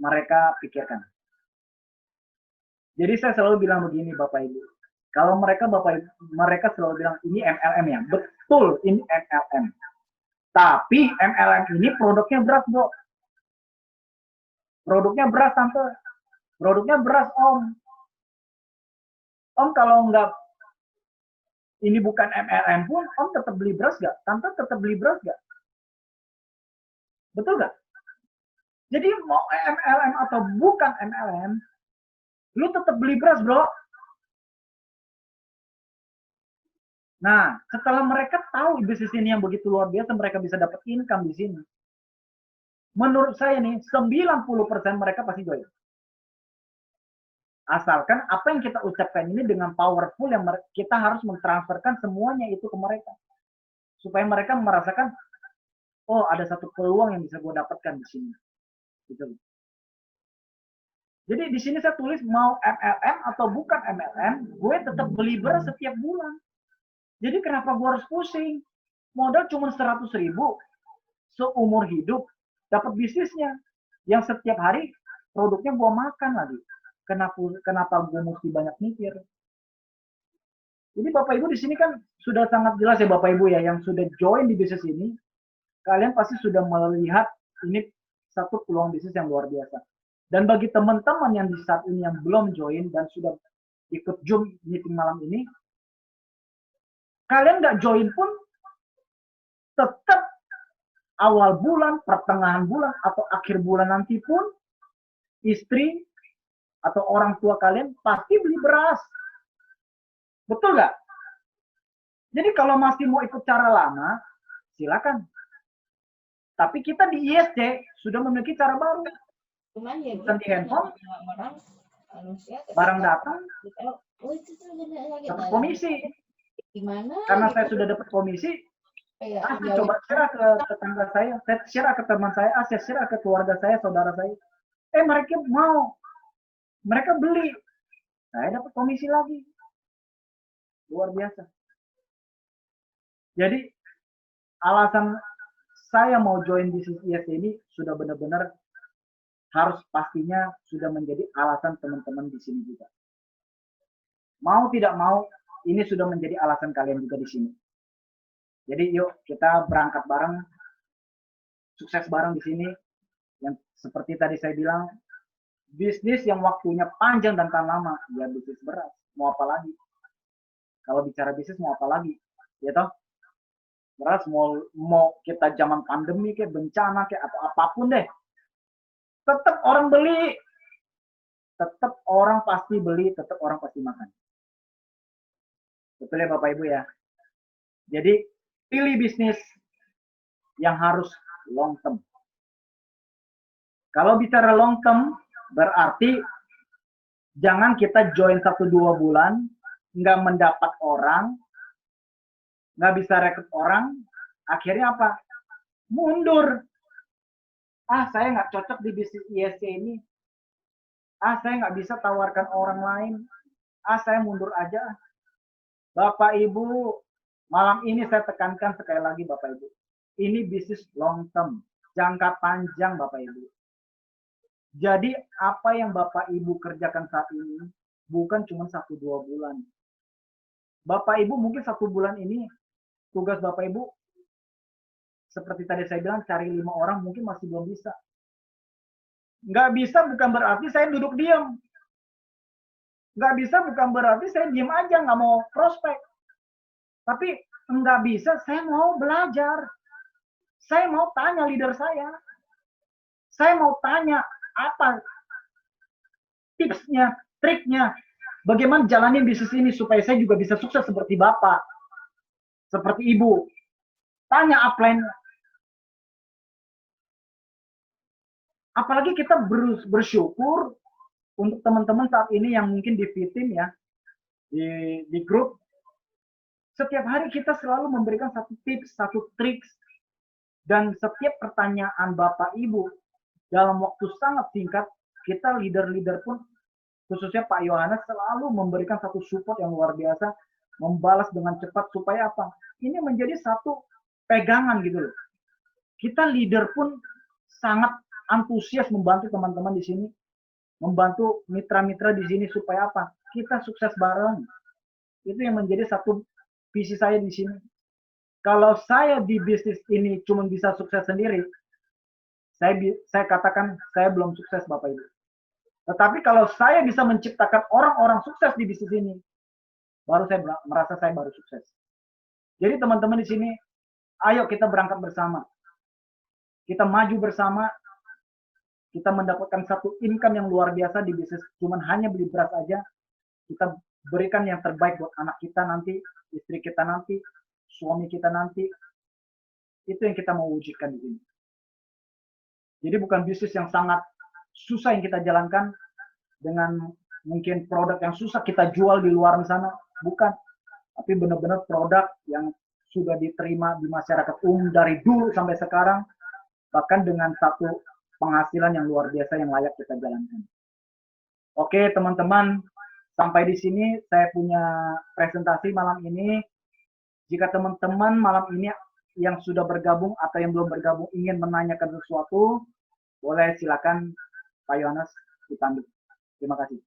A: mereka pikirkan. Jadi saya selalu bilang begini Bapak Ibu. Kalau mereka selalu bilang ini MLM ya. Betul, ini MLM. Tapi MLM ini produknya beras, Bro. Produknya beras, Tante. Produknya beras, Om. Om kalau nggak ini bukan MLM pun, Om tetap beli beras nggak? Tante tetap beli beras nggak? Betul nggak? Jadi mau MLM atau bukan MLM, lu tetap beli beras, Bro. Nah, setelah mereka tahu bisnis ini yang begitu luar biasa, mereka bisa dapat income di sini. Menurut saya nih, 90% mereka pasti join. Asalkan apa yang kita ucapkan ini dengan powerful yang kita harus mentransferkan semuanya itu ke mereka. Supaya mereka merasakan, oh ada satu peluang yang bisa gue dapatkan di sini. Gitu. Jadi di sini saya tulis mau MLM atau bukan MLM, gue tetap beli beras setiap bulan. Jadi kenapa gue harus pusing? Modal cuma 100.000 seumur hidup, dapat bisnisnya. Yang setiap hari produknya gue makan lagi. Kenapa gue mesti banyak mikir? Jadi Bapak Ibu di sini kan sudah sangat jelas ya Bapak Ibu ya, yang sudah join di bisnis ini, kalian pasti sudah melihat ini satu peluang bisnis yang luar biasa. Dan bagi teman-teman yang di saat ini yang belum join dan sudah ikut Zoom meeting malam ini, kalian nggak join pun tetap awal bulan, pertengahan bulan, atau akhir bulan nanti pun istri atau orang tua kalian pasti beli beras. Betul nggak? Jadi kalau masih mau ikut cara lama, silakan. Tapi kita di ISC sudah memiliki cara baru.
B: Cuman ya
A: bukan di handphone,
B: orang manusia
A: barang datang, dapat komisi.
B: Gimana?
A: Karena saya sudah dapat komisi, coba share ke tetangga saya share ke teman saya, saya share ke keluarga saya, saudara saya. Mereka mau, mereka beli, saya dapat komisi lagi. Luar biasa. Jadi alasan saya mau join bisnis ISC ini sudah benar-benar harus pastinya sudah menjadi alasan teman-teman di sini juga. Mau tidak mau, ini sudah menjadi alasan kalian juga di sini. Jadi yuk kita berangkat bareng, sukses bareng di sini. Yang seperti tadi saya bilang, bisnis yang waktunya panjang dan tahan lama, ya bisnis beras. Mau apa lagi? Kalau bicara bisnis mau apa lagi? Ya toh? Beras mau kita zaman pandemi kayak bencana kayak atau apapun deh. Tetap orang beli. Tetap orang pasti beli, tetap orang pasti makan. Betul ya Bapak Ibu ya? Jadi pilih bisnis yang harus long term. Kalau bicara long term, berarti jangan kita join 1-2 bulan, nggak mendapat orang, nggak bisa rekrut orang, akhirnya apa? Mundur. Saya nggak cocok di bisnis ISC ini. Saya nggak bisa tawarkan orang lain. Saya mundur aja. Bapak Ibu, malam ini saya tekankan sekali lagi Bapak Ibu. Ini bisnis long term, jangka panjang Bapak Ibu. Jadi apa yang Bapak Ibu kerjakan saat ini bukan cuma 1-2 bulan. Bapak Ibu mungkin 1 bulan ini tugas Bapak Ibu seperti tadi saya bilang cari 5 orang mungkin masih belum bisa. Nggak bisa bukan berarti saya duduk diam. Nggak bisa bukan berarti saya diam aja nggak mau prospek. Tapi nggak bisa, saya mau belajar. Saya mau tanya leader saya. Saya mau tanya apa tipsnya, triknya, bagaimana jalanin bisnis ini supaya saya juga bisa sukses seperti Bapak, seperti Ibu. Tanya upline. Apalagi kita bersyukur untuk teman-teman saat ini yang mungkin di tim ya, di grup. Setiap hari kita selalu memberikan satu tips, satu trik, dan setiap pertanyaan Bapak Ibu dalam waktu sangat singkat, kita leader-leader pun, khususnya Pak Yohanes, selalu memberikan satu support yang luar biasa, membalas dengan cepat, supaya apa? Ini menjadi satu pegangan gitu loh. Kita leader pun sangat antusias membantu teman-teman di sini, membantu mitra-mitra di sini, supaya apa? Kita sukses bareng. Itu yang menjadi satu visi saya di sini. Kalau saya di bisnis ini cuma bisa sukses sendiri, saya katakan saya belum sukses Bapak Ibu. Tetapi kalau saya bisa menciptakan orang-orang sukses di bisnis ini, baru saya merasa saya baru sukses. Jadi teman-teman di sini, ayo kita berangkat bersama. Kita maju bersama, kita mendapatkan satu income yang luar biasa di bisnis. Cuman hanya beli beras aja, kita berikan yang terbaik buat anak kita nanti, istri kita nanti, suami kita nanti. Itu yang kita mau wujudkan di sini. Jadi bukan bisnis yang sangat susah yang kita jalankan dengan mungkin produk yang susah kita jual di luar sana, bukan. Tapi benar-benar produk yang sudah diterima di masyarakat umum dari dulu sampai sekarang, bahkan dengan satu penghasilan yang luar biasa yang layak kita jalankan. Oke teman-teman, sampai di sini saya punya presentasi malam ini. Jika teman-teman malam ini yang sudah bergabung atau yang belum bergabung ingin menanyakan sesuatu, boleh silakan Pak Yohanes dipandu. Terima kasih.